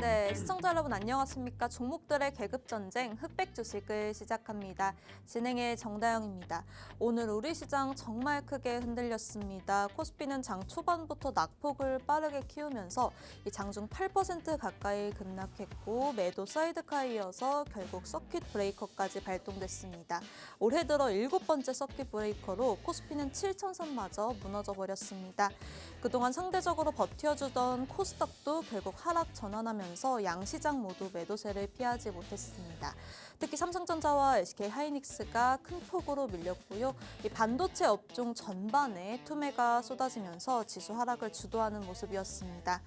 네, 시청자 여러분 안녕하십니까? 종목들의 계급 전쟁 흑백 주식을 시작합니다. 진행의 정다영입니다. 오늘 우리 시장 정말 크게 흔들렸습니다. 코스피는 장 초반부터 낙폭을 빠르게 키우면서 이 장중 8% 가까이 급락했고 매도 사이드카에 이어서 결국 서킷 브레이커까지 발동됐습니다. 올해 들어 7번째 서킷 브레이커로 코스피는 7,000선마저 무너져 버렸습니다. 그동안 상대적으로 버텨주던 코스닥도 결국 하락 전환하면서 양시장 모두 매도세를 피하지 못했습니다. 특히 삼성전자와 SK하이닉스가 큰 폭으로 밀렸고요. 이 반도체 업종 전반에 투매가 쏟아지면서 지수 하락을 주도하는 모습이었습니다.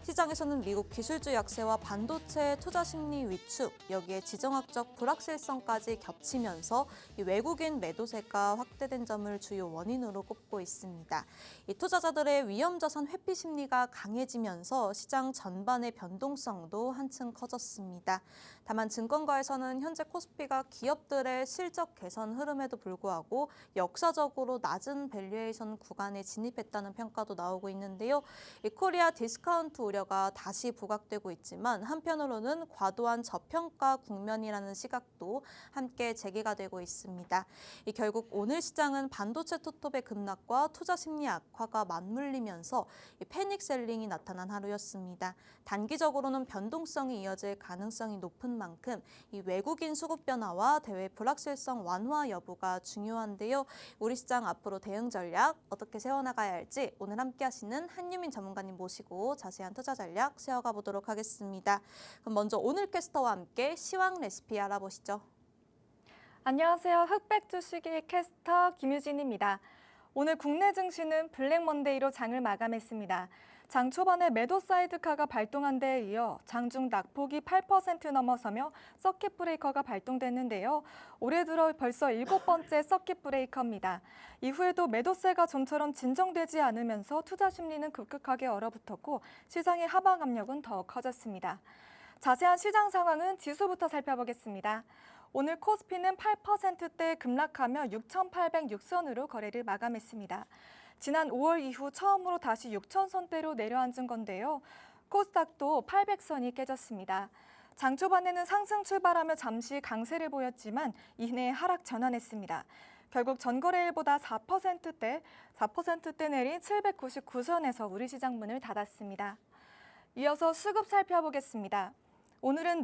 시장에서는 미국 기술주 약세와 반도체 투자 심리 위축, 여기에 지정학적 불확실성까지 겹치면서 이 외국인 매도세가 확대된 점을 주요 원인으로 꼽고 있습니다. 이 투자자들의 위험자산 회피 심리가 강해지면서 시장 전반의 변동성도 한층 커졌습니다. 다만 증권가에서는 현재 코스피가 기업들의 실적 개선 흐름에도 불구하고 역사적으로 낮은 밸류에이션 구간에 진입했다는 평가도 나오고 있는데요. 이 코리아 디스카운트 우려가 다시 부각되고 있지만 한편으로는 과도한 저평가 국면이라는 시각도 함께 제기가 되고 있습니다. 이 결국 오늘 시장은 반도체 투톱의 급락과 투자 심리 악화가 맞물리면서 이 패닉 셀링이 나타난 하루였습니다. 단기적으로는 변동성이 이어질 가능성이 높은 만큼 이 외국인 수급 변화와 대외 불확실성 완화 여부가 중요한데요. 우리 시장 앞으로 대응 전략 어떻게 세워나가야 할지 오늘 함께 하시는 한유민 전문가님 모시고 자세한 투자 전략 세워가 보도록 하겠습니다. 그럼 먼저 오늘 캐스터와 함께 시황 레시피 알아보시죠. 안녕하세요. 흑백 주식의 캐스터 김유진입니다. 오늘 국내 증시는 블랙 먼데이로 장을 마감했습니다. 장 초반에 매도 사이드카가 발동한 데에 이어 장중 낙폭이 8% 넘어서며 서킷 브레이커가 발동됐는데요. 올해 들어 벌써 7번째 서킷 브레이커입니다. 이후에도 매도세가 좀처럼 진정되지 않으면서 투자 심리는 급격하게 얼어붙었고 시장의 하방 압력은 더욱 커졌습니다. 자세한 시장 상황은 지수부터 살펴보겠습니다. 오늘 코스피는 8%대 급락하며 6,806선으로 거래를 마감했습니다. 지난 5월 이후 처음으로 다시 6,000선대로 내려앉은 건데요. 코스닥도 800선이 깨졌습니다. 장 초반에는 상승 출발하며 잠시 강세를 보였지만 이내 하락 전환했습니다. 결국 전거래일보다 4%대 내린 799선에서 우리 시장 문을 닫았습니다. 이어서 수급 살펴보겠습니다. 오늘은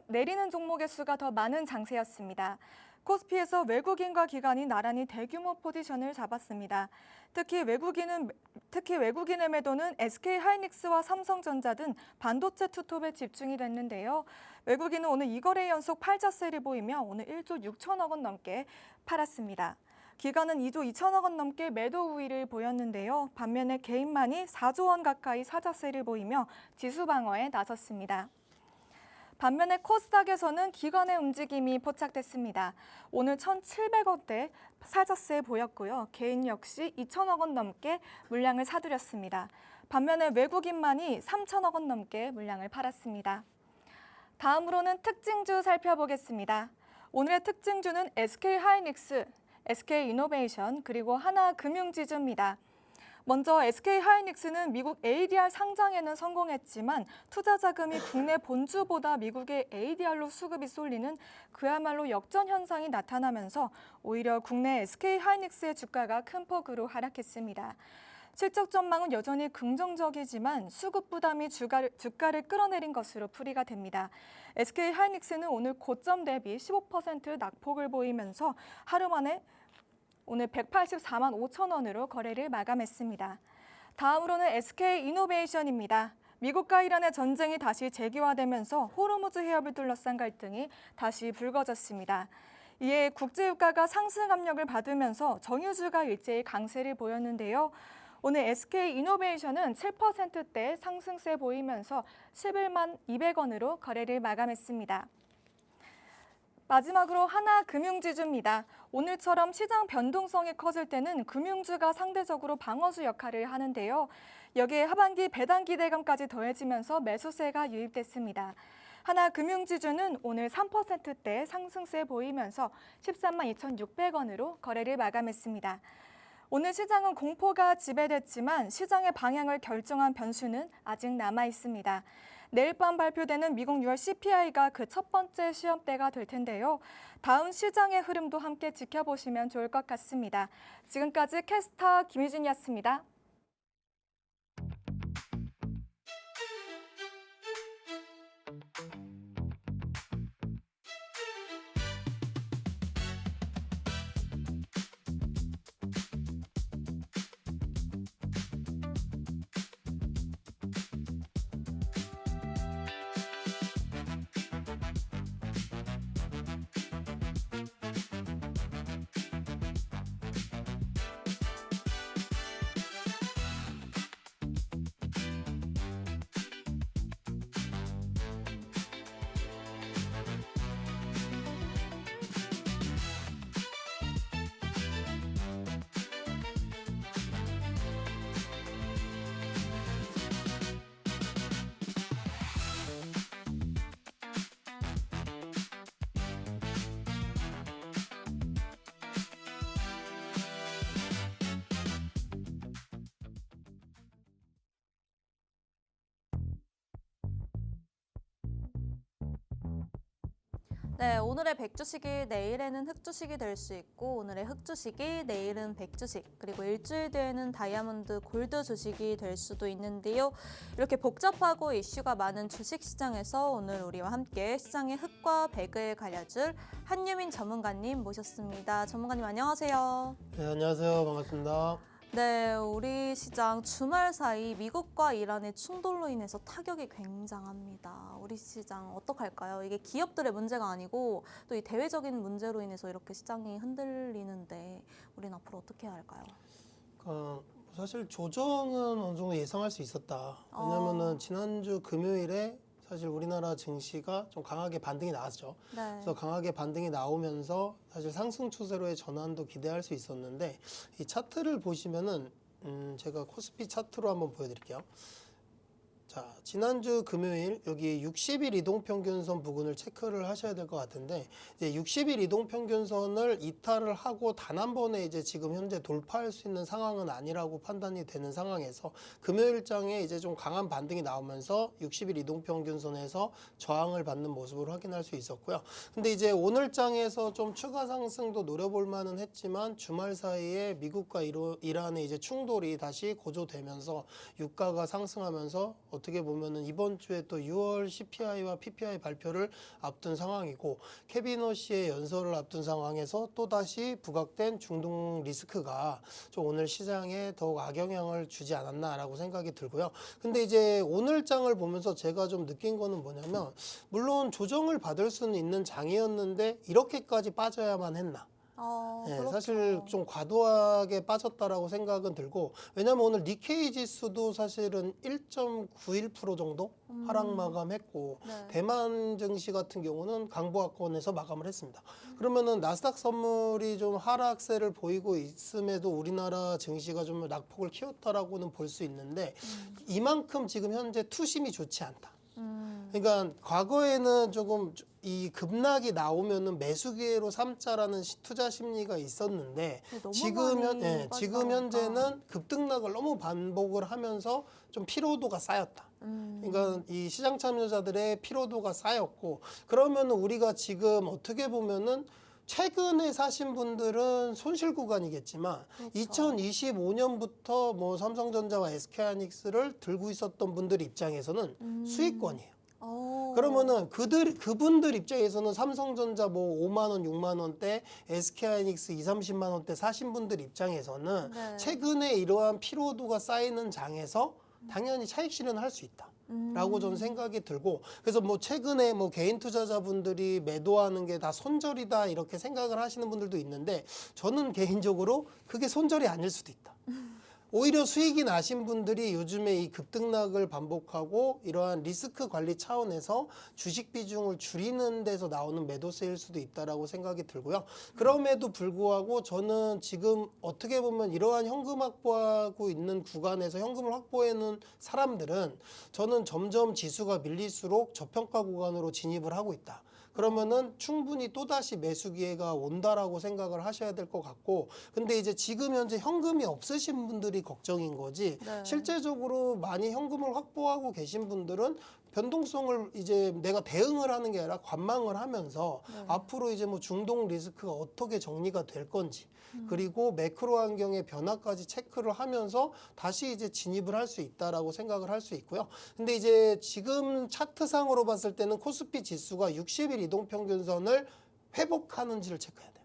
내리는 종목의 수가 더 많은 장세였습니다. 코스피에서 외국인과 기관이 나란히 대규모 포지션을 잡았습니다. 특히 외국인의 매도는 SK하이닉스와 삼성전자 등 반도체 투톱에 집중이 됐는데요. 외국인은 오늘 2거래 연속 팔자세를 보이며 오늘 1조 6천억 원 넘게 팔았습니다. 기관은 2조 2천억 원 넘게 매도 우위를 보였는데요. 반면에 개인만이 4조 원 가까이 사자세를 보이며 지수 방어에 나섰습니다. 반면에 코스닥에서는 기관의 움직임이 포착됐습니다. 오늘 1,700억대 사자세 보였고요. 개인 역시 2천억 원 넘게 물량을 사들였습니다. 반면에 외국인만이 3천억 원 넘게 물량을 팔았습니다. 다음으로는 특징주 살펴보겠습니다. 오늘의 특징주는 SK하이닉스, SK이노베이션 그리고 하나금융지주입니다. 먼저 SK하이닉스는 미국 ADR 상장에는 성공했지만 투자 자금이 국내 본주보다 미국의 ADR로 수급이 쏠리는 그야말로 역전 현상이 나타나면서 오히려 국내 SK하이닉스의 주가가 큰 폭으로 하락했습니다. 실적 전망은 여전히 긍정적이지만 수급 부담이 주가를 끌어내린 것으로 풀이가 됩니다. SK하이닉스는 오늘 고점 대비 15% 낙폭을 보이면서 하루 만에 오늘 184만 5천 원으로 거래를 마감했습니다. 다음으로는 SK이노베이션입니다. 미국과 이란의 전쟁이 다시 재개화되면서 호르무즈 해협을 둘러싼 갈등이 다시 불거졌습니다. 이에 국제유가가 상승 압력을 받으면서 정유주가 일제히 강세를 보였는데요. 오늘 SK이노베이션은 7%대 상승세 보이면서 11만 200원으로 거래를 마감했습니다. 마지막으로 하나금융지주입니다. 오늘처럼 시장 변동성이 커질 때는 금융주가 상대적으로 방어주 역할을 하는데요. 여기에 하반기 배당 기대감까지 더해지면서 매수세가 유입됐습니다. 하나금융지주는 오늘 3%대 상승세 보이면서 13만 2,600원으로 거래를 마감했습니다. 오늘 시장은 공포가 지배됐지만 시장의 방향을 결정한 변수는 아직 남아 있습니다. 내일 밤 발표되는 미국 6월 CPI가 그 첫 번째 시험대가 될 텐데요. 다음 시장의 흐름도 함께 지켜보시면 좋을 것 같습니다. 지금까지 캐스터 김유진이었습니다. 네, 오늘의 백주식이 내일에는 흑주식이 될 수 있고 오늘의 흑주식이 내일은 백주식 그리고 일주일 뒤에는 다이아몬드 골드 주식이 될 수도 있는데요. 이렇게 복잡하고 이슈가 많은 주식시장에서 오늘 우리와 함께 시장의 흑과 백을 가려줄 한유민 전문가님 모셨습니다. 전문가님 안녕하세요. 네, 안녕하세요. 반갑습니다. 네, 우리 시장 주말 사이 미국과 이란의 충돌로 인해서 타격이 굉장합니다. 우리 시장 어떡할까요? 이게 기업들의 문제가 아니고 또 이 대외적인 문제로 인해서 이렇게 시장이 흔들리는데 우리는 앞으로 어떻게 해야 할까요? 사실 조정은 어느 정도 예상할 수 있었다. 왜냐면은 지난주 금요일에 사실 우리나라 증시가 좀 강하게 반등이 나왔죠. 네. 그래서 강하게 반등이 나오면서 사실 상승 추세로의 전환도 기대할 수 있었는데 이 차트를 보시면은 제가 코스피 차트로 한번 보여드릴게요. 자, 지난주 금요일 여기 60일 이동평균선 부근을 체크를 하셔야 될 것 같은데 이제 60일 이동평균선을 이탈을 하고 단 한 번에 이제 지금 현재 돌파할 수 있는 상황은 아니라고 판단이 되는 상황에서 금요일장에 이제 좀 강한 반등이 나오면서 60일 이동평균선에서 저항을 받는 모습을 확인할 수 있었고요. 근데 이제 오늘장에서 좀 추가 상승도 노려볼 만은 했지만 주말 사이에 미국과 이란의 이제 충돌이 다시 고조되면서 유가가 상승하면서 어떻게 보면은 이번 주에 또 6월 CPI와 PPI 발표를 앞둔 상황이고 케빈 허시의 연설을 앞둔 상황에서 또다시 부각된 중동 리스크가 좀 오늘 시장에 더욱 악영향을 주지 않았나라고 생각이 들고요. 근데 이제 오늘 장을 보면서 제가 좀 느낀 거는 뭐냐면 물론 조정을 받을 수는 있는 장이었는데 이렇게까지 빠져야만 했나? 네, 그렇죠. 사실 좀 과도하게 빠졌다라고 생각은 들고 왜냐면 오늘 니케이 지수도 사실은 1.91% 정도 하락 마감했고 네. 대만 증시 같은 경우는 강보합권에서 마감을 했습니다. 그러면은 나스닥 선물이 좀 하락세를 보이고 있음에도 우리나라 증시가 좀 낙폭을 키웠다라고는 볼 수 있는데 이만큼 지금 현재 투심이 좋지 않다. 그러니까 과거에는 조금 이 급락이 나오면은 매수 기회로 삼자라는 투자 심리가 있었는데 너무 지금 많이 지금 빠지다 현재는 급등락을 너무 반복을 하면서 좀 피로도가 쌓였다. 그러니까 이 시장 참여자들의 피로도가 쌓였고 그러면은 우리가 지금 어떻게 보면은 최근에 사신 분들은 손실 구간이겠지만 그렇죠. 2025년부터 뭐 삼성전자와 SK하이닉스를 들고 있었던 분들 입장에서는 수익권이에요. 그러면은 그분들 입장에서는 삼성전자 뭐 5만 원, 6만 원대, SK하이닉스 2, 30만 원대 사신 분들 입장에서는 네. 최근에 이러한 피로도가 쌓이는 장에서 당연히 차익 실현할 수 있다. 라고 저는 생각이 들고 그래서 뭐 최근에 뭐 개인 투자자분들이 매도하는 게 다 손절이다 이렇게 생각을 하시는 분들도 있는데 저는 개인적으로 그게 손절이 아닐 수도 있다. 오히려 수익이 나신 분들이 요즘에 이 급등락을 반복하고 이러한 리스크 관리 차원에서 주식 비중을 줄이는 데서 나오는 매도세일 수도 있다라고 생각이 들고요. 그럼에도 불구하고 저는 지금 어떻게 보면 이러한 현금 확보하고 있는 구간에서 현금을 확보해놓은 사람들은 저는 점점 지수가 밀릴수록 저평가 구간으로 진입을 하고 있다. 그러면은 충분히 또다시 매수 기회가 온다라고 생각을 하셔야 될 것 같고 근데 이제 지금 현재 현금이 없으신 분들이 걱정인 거지 네. 실제적으로 많이 현금을 확보하고 계신 분들은 변동성을 이제 내가 대응을 하는 게 아니라 관망을 하면서 네. 앞으로 이제 뭐 중동 리스크가 어떻게 정리가 될 건지 그리고 매크로 환경의 변화까지 체크를 하면서 다시 이제 진입을 할 수 있다라고 생각을 할 수 있고요. 근데 이제 지금 차트상으로 봤을 때는 코스피 지수가 60일 이동평균선을 회복하는지를 체크해야 돼요.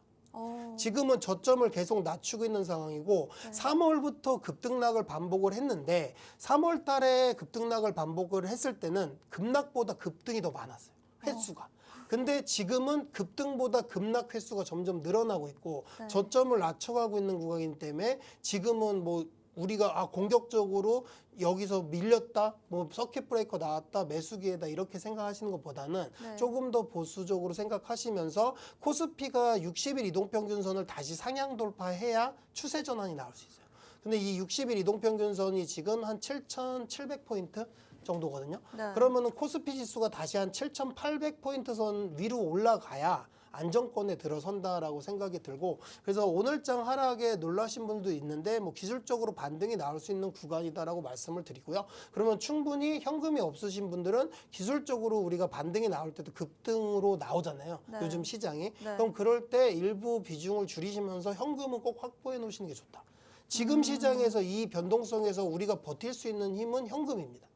지금은 저점을 계속 낮추고 있는 상황이고 네. 3월부터 급등락을 반복을 했는데 3월 달에 급등락을 반복을 했을 때는 급락보다 급등이 더 많았어요. 횟수가. 근데 지금은 급등보다 급락 횟수가 점점 늘어나고 있고 네. 저점을 낮춰가고 있는 구간이기 때문에 지금은 뭐 우리가 공격적으로 여기서 밀렸다, 뭐 서킷 브레이커 나왔다, 매수 기회다 이렇게 생각하시는 것보다는 네. 조금 더 보수적으로 생각하시면서 코스피가 60일 이동평균선을 다시 상향 돌파해야 추세 전환이 나올 수 있어요. 근데 이 60일 이동평균선이 지금 한 7,700포인트 정도거든요. 네. 그러면은 코스피 지수가 다시 한 7,800포인트 선 위로 올라가야 안정권에 들어선다라고 생각이 들고 그래서 오늘장 하락에 놀라신 분도 있는데 뭐 기술적으로 반등이 나올 수 있는 구간이다라고 말씀을 드리고요. 그러면 충분히 현금이 없으신 분들은 기술적으로 우리가 반등이 나올 때도 급등으로 나오잖아요. 네. 요즘 시장이. 네. 그럼 그럴 때 일부 비중을 줄이시면서 현금은 꼭 확보해 놓으시는 게 좋다. 지금 시장에서 이 변동성에서 우리가 버틸 수 있는 힘은 현금입니다.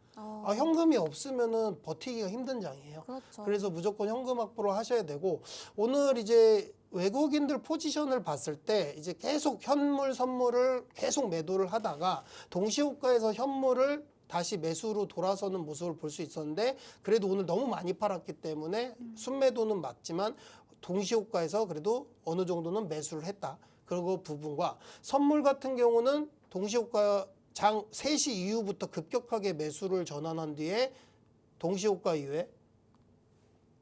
현금이 없으면은 버티기가 힘든 장이에요. 그렇죠. 그래서 무조건 현금 확보를 하셔야 되고 오늘 이제 외국인들 포지션을 봤을 때 이제 계속 현물 선물을 계속 매도를 하다가 동시호가에서 현물을 다시 매수로 돌아서는 모습을 볼 수 있었는데 그래도 오늘 너무 많이 팔았기 때문에 순매도는 맞지만 동시호가에서 그래도 어느 정도는 매수를 했다. 그리고 부분과 선물 같은 경우는 동시호가 장 3시 이후부터 급격하게 매수를 전환한 뒤에 동시호가 이후에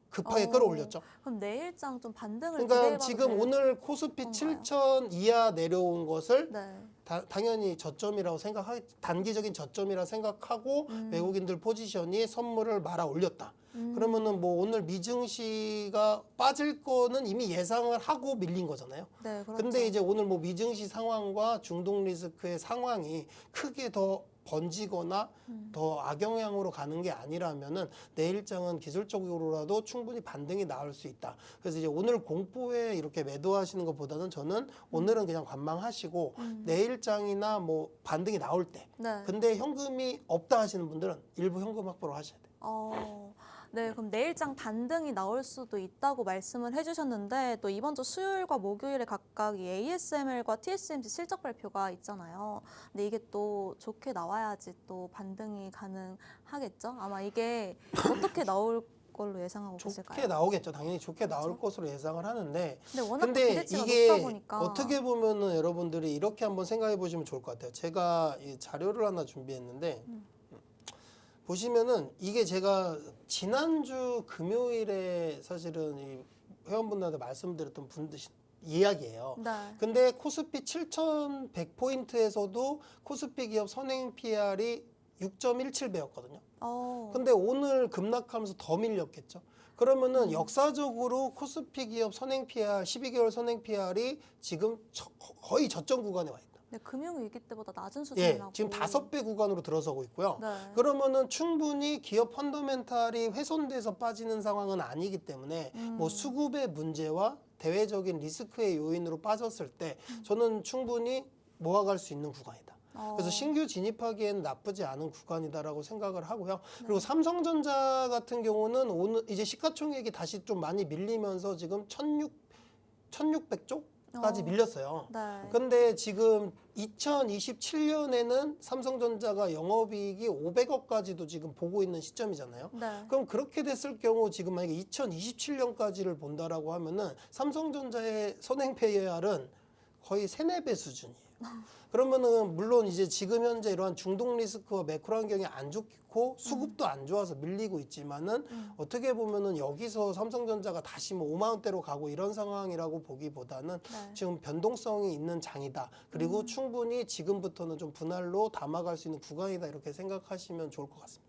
급하게 끌어올렸죠. 그럼 내일장 좀 반등을 그러니까 기대해봐도 지금 될 오늘 코스피 건가요? 7천 이하 내려온 것을 네. 당연히 저점이라고 단기적인 저점이라 생각하고 외국인들 포지션이 선물을 말아 올렸다. 그러면은 뭐 오늘 미증시가 빠질 거는 이미 예상을 하고 밀린 거잖아요. 네, 그렇죠. 근데 이제 오늘 뭐 미증시 상황과 중동 리스크의 상황이 크게 더 번지거나 더 악영향으로 가는 게 아니라면은 내일장은 기술적으로라도 충분히 반등이 나올 수 있다. 그래서 이제 오늘 공포에 이렇게 매도하시는 것보다는 저는 오늘은 그냥 관망하시고 내일장이나 뭐 반등이 나올 때 네. 근데 현금이 없다 하시는 분들은 일부 현금 확보를 하셔야 돼요. 네, 그럼 내일장 반등이 나올 수도 있다고 말씀을 해주셨는데 또 이번 주 수요일과 목요일에 각각 이 ASML과 TSMC 실적 발표가 있잖아요. 근데 이게 또 좋게 나와야지 또 반등이 가능하겠죠? 아마 이게 어떻게 나올 걸로 예상하고 계실까요? 좋게 나오겠죠. 당연히 좋게 나올 그렇죠? 것으로 예상을 하는데 근데 워낙 또 근데 기대치가 이게 높다 보니까 어떻게 보면은 여러분들이 이렇게 한번 생각해 보시면 좋을 것 같아요. 제가 이 자료를 하나 준비했는데 보시면은 이게 제가 지난주 금요일에 사실은 이 회원분들한테 말씀드렸던 분들 이야기예요. 네. 근데 코스피 7,100포인트에서도 코스피 기업 선행 PR이 6.17배였거든요. 근데 오늘 급락하면서 더 밀렸겠죠. 그러면은 역사적으로 코스피 기업 선행 PR, 12개월 선행 PR이 지금 거의 저점 구간에 와 있다. 네, 금융위기 때보다 낮은 예, 수준이라고. 지금 5배 구간으로 들어서고 있고요. 네. 그러면은 충분히 기업 펀더멘탈이 훼손돼서 빠지는 상황은 아니기 때문에 뭐 수급의 문제와 대외적인 리스크의 요인으로 빠졌을 때 저는 충분히 모아갈 수 있는 구간이다. 그래서 신규 진입하기에는 나쁘지 않은 구간이다라고 생각을 하고요. 그리고 삼성전자 같은 경우는 오늘 이제 시가총액이 다시 좀 많이 밀리면서 지금 1,600조까지 밀렸어요. 네. 근데 지금 2027년에는 삼성전자가 영업이익이 500억까지도 지금 보고 있는 시점이잖아요. 네. 그럼 그렇게 됐을 경우 지금 만약에 2027년까지를 본다라고 하면은 삼성전자의 선행 PER은 거의 3, 4배 수준이에요. 그러면은 물론 이제 지금 현재 이러한 중동 리스크와 매크로 환경이 안 좋고 수급도 안 좋아서 밀리고 있지만은 어떻게 보면은 여기서 삼성전자가 다시 뭐 5만 원대로 가고 이런 상황이라고 보기보다는 네. 지금 변동성이 있는 장이다. 그리고 충분히 지금부터는 좀 분할로 담아갈 수 있는 구간이다 이렇게 생각하시면 좋을 것 같습니다.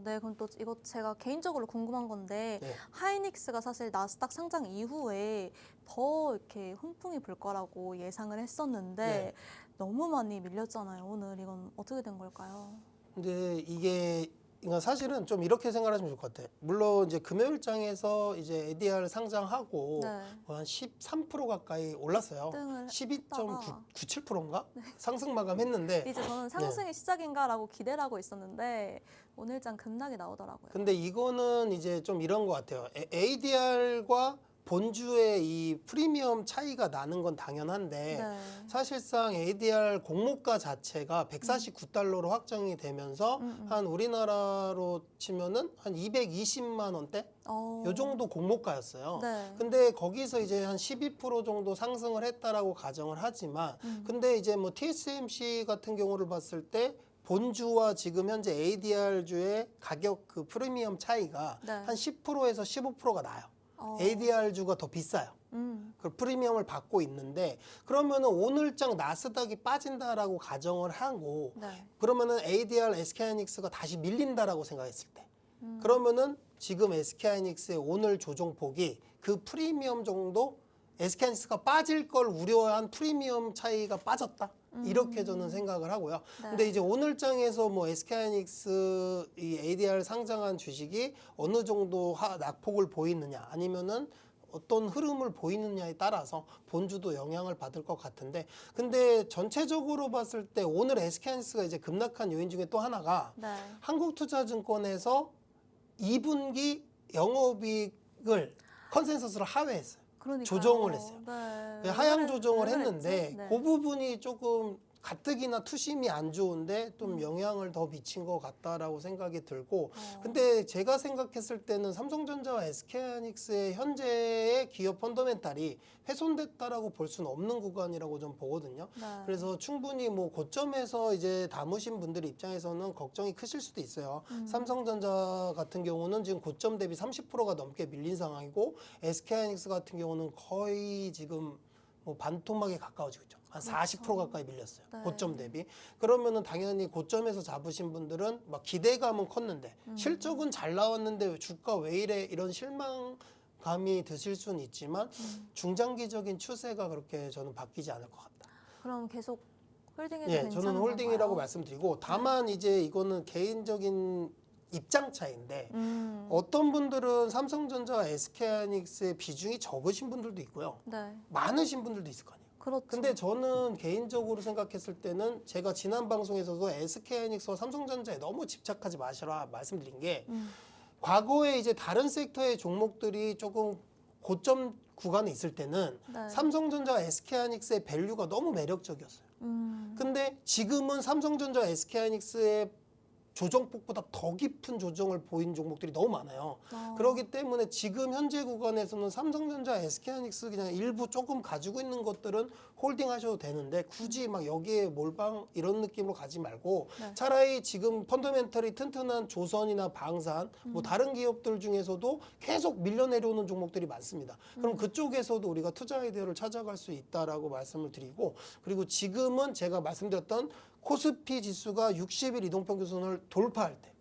네, 그럼 또 이거 제가 개인적으로 궁금한 건데 네. 하이닉스가 사실 나스닥 상장 이후에 더 이렇게 훈풍이 불 거라고 예상을 했었는데 네. 너무 많이 밀렸잖아요. 오늘 이건 어떻게 된 걸까요? 근데 이게 그러니까 사실은 좀 이렇게 생각하시면 좋을 것 같아요. 물론 이제 금요일장에서 이제 ADR 상장하고 네. 한 13% 가까이 올랐어요. 등을 12.97%인가 상승 마감했는데 이제 저는 상승의 시작인가라고 기대를 하고 있었는데 오늘장 급락이 나오더라고요. 근데 이거는 이제 좀 이런 것 같아요. ADR과 본주의 이 프리미엄 차이가 나는 건 당연한데 네. 사실상 ADR 공모가 자체가 149달러로 확정이 되면서 한 우리나라로 치면은 한 220만 원대 요 정도 공모가였어요. 네. 근데 거기서 이제 한 12% 정도 상승을 했다라고 가정을 하지만 근데 이제 뭐 TSMC 같은 경우를 봤을 때 본주와 지금 현재 ADR주의 가격 그 프리미엄 차이가 네. 한 10%에서 15%가 나요. 어. ADR주가 더 비싸요. 그 프리미엄을 받고 있는데 그러면은 오늘장 나스닥이 빠진다라고 가정을 하고 네. 그러면은 ADR SK하이닉스가 다시 밀린다라고 생각했을 때 그러면은 지금 SK하이닉스의 오늘 조정폭이 그 프리미엄 정도 SK하이닉스가 빠질 걸 우려한 프리미엄 차이가 빠졌다. 이렇게 저는 생각을 하고요. 네. 근데 이제 오늘장에서 뭐 SK하이닉스 이 ADR 상장한 주식이 어느 정도 낙폭을 보이느냐 아니면은 어떤 흐름을 보이느냐에 따라서 본주도 영향을 받을 것 같은데 근데 전체적으로 봤을 때 오늘 SK하이닉스가 이제 급락한 요인 중에 또 하나가 네. 한국투자증권에서 2분기 영업이익을 컨센서스를 하회했어요. 그러니까요. 조정을 했어요. 네. 하향 조정을 왜 했는데 그랬지? 네. 그 부분이 조금 가뜩이나 투심이 안 좋은데 좀 영향을 더 미친 것 같다라고 생각이 들고 근데 제가 생각했을 때는 삼성전자와 SK하이닉스의 현재의 기업 펀더멘탈이 훼손됐다라고 볼 수는 없는 구간이라고 좀 보거든요. 네. 그래서 충분히 뭐 고점에서 이제 담으신 분들 입장에서는 걱정이 크실 수도 있어요. 삼성전자 같은 경우는 지금 고점 대비 30%가 넘게 밀린 상황이고 SK하이닉스 같은 경우는 거의 지금 뭐 반토막에 가까워지고 있죠. 한 40% 가까이 밀렸어요. 네. 고점 대비. 그러면은 당연히 고점에서 잡으신 분들은 막 기대감은 컸는데 실적은 잘 나왔는데 왜 주가 왜 이래 이런 실망감이 드실 수는 있지만 중장기적인 추세가 그렇게 저는 바뀌지 않을 것 같다. 그럼 계속 홀딩해도 예, 괜찮은 저는 홀딩이라고 건가요? 말씀드리고 다만 이제 이거는 개인적인 입장 차이인데 음. 어떤 분들은 삼성전자와 SK하이닉스의 비중이 적으신 분들도 있고요. 네. 많으신 분들도 있을 거 아니에요. 그렇죠. 근데 저는 개인적으로 생각했을 때는 제가 지난 방송에서도 SK하이닉스와 삼성전자에 너무 집착하지 마시라 말씀드린 게 과거에 이제 다른 섹터의 종목들이 조금 고점 구간에 있을 때는 네. 삼성전자와 SK하이닉스의 밸류가 너무 매력적이었어요. 근데 지금은 삼성전자 SK하이닉스의 조정폭보다 더 깊은 조정을 보인 종목들이 너무 많아요. 그렇기 때문에 지금 현재 구간에서는 삼성전자, SK하이닉스 그냥 일부 조금 가지고 있는 것들은 홀딩 하셔도 되는데 굳이 막 여기에 몰빵 이런 느낌으로 가지 말고 네. 차라리 지금 펀더멘털이 튼튼한 조선이나 방산 뭐 다른 기업들 중에서도 계속 밀려 내려오는 종목들이 많습니다. 그럼 그쪽에서도 우리가 투자 아이디어를 찾아갈 수 있다라고 말씀을 드리고 그리고 지금은 제가 말씀드렸던 코스피 지수가 60일 이동평균선을 돌파할 때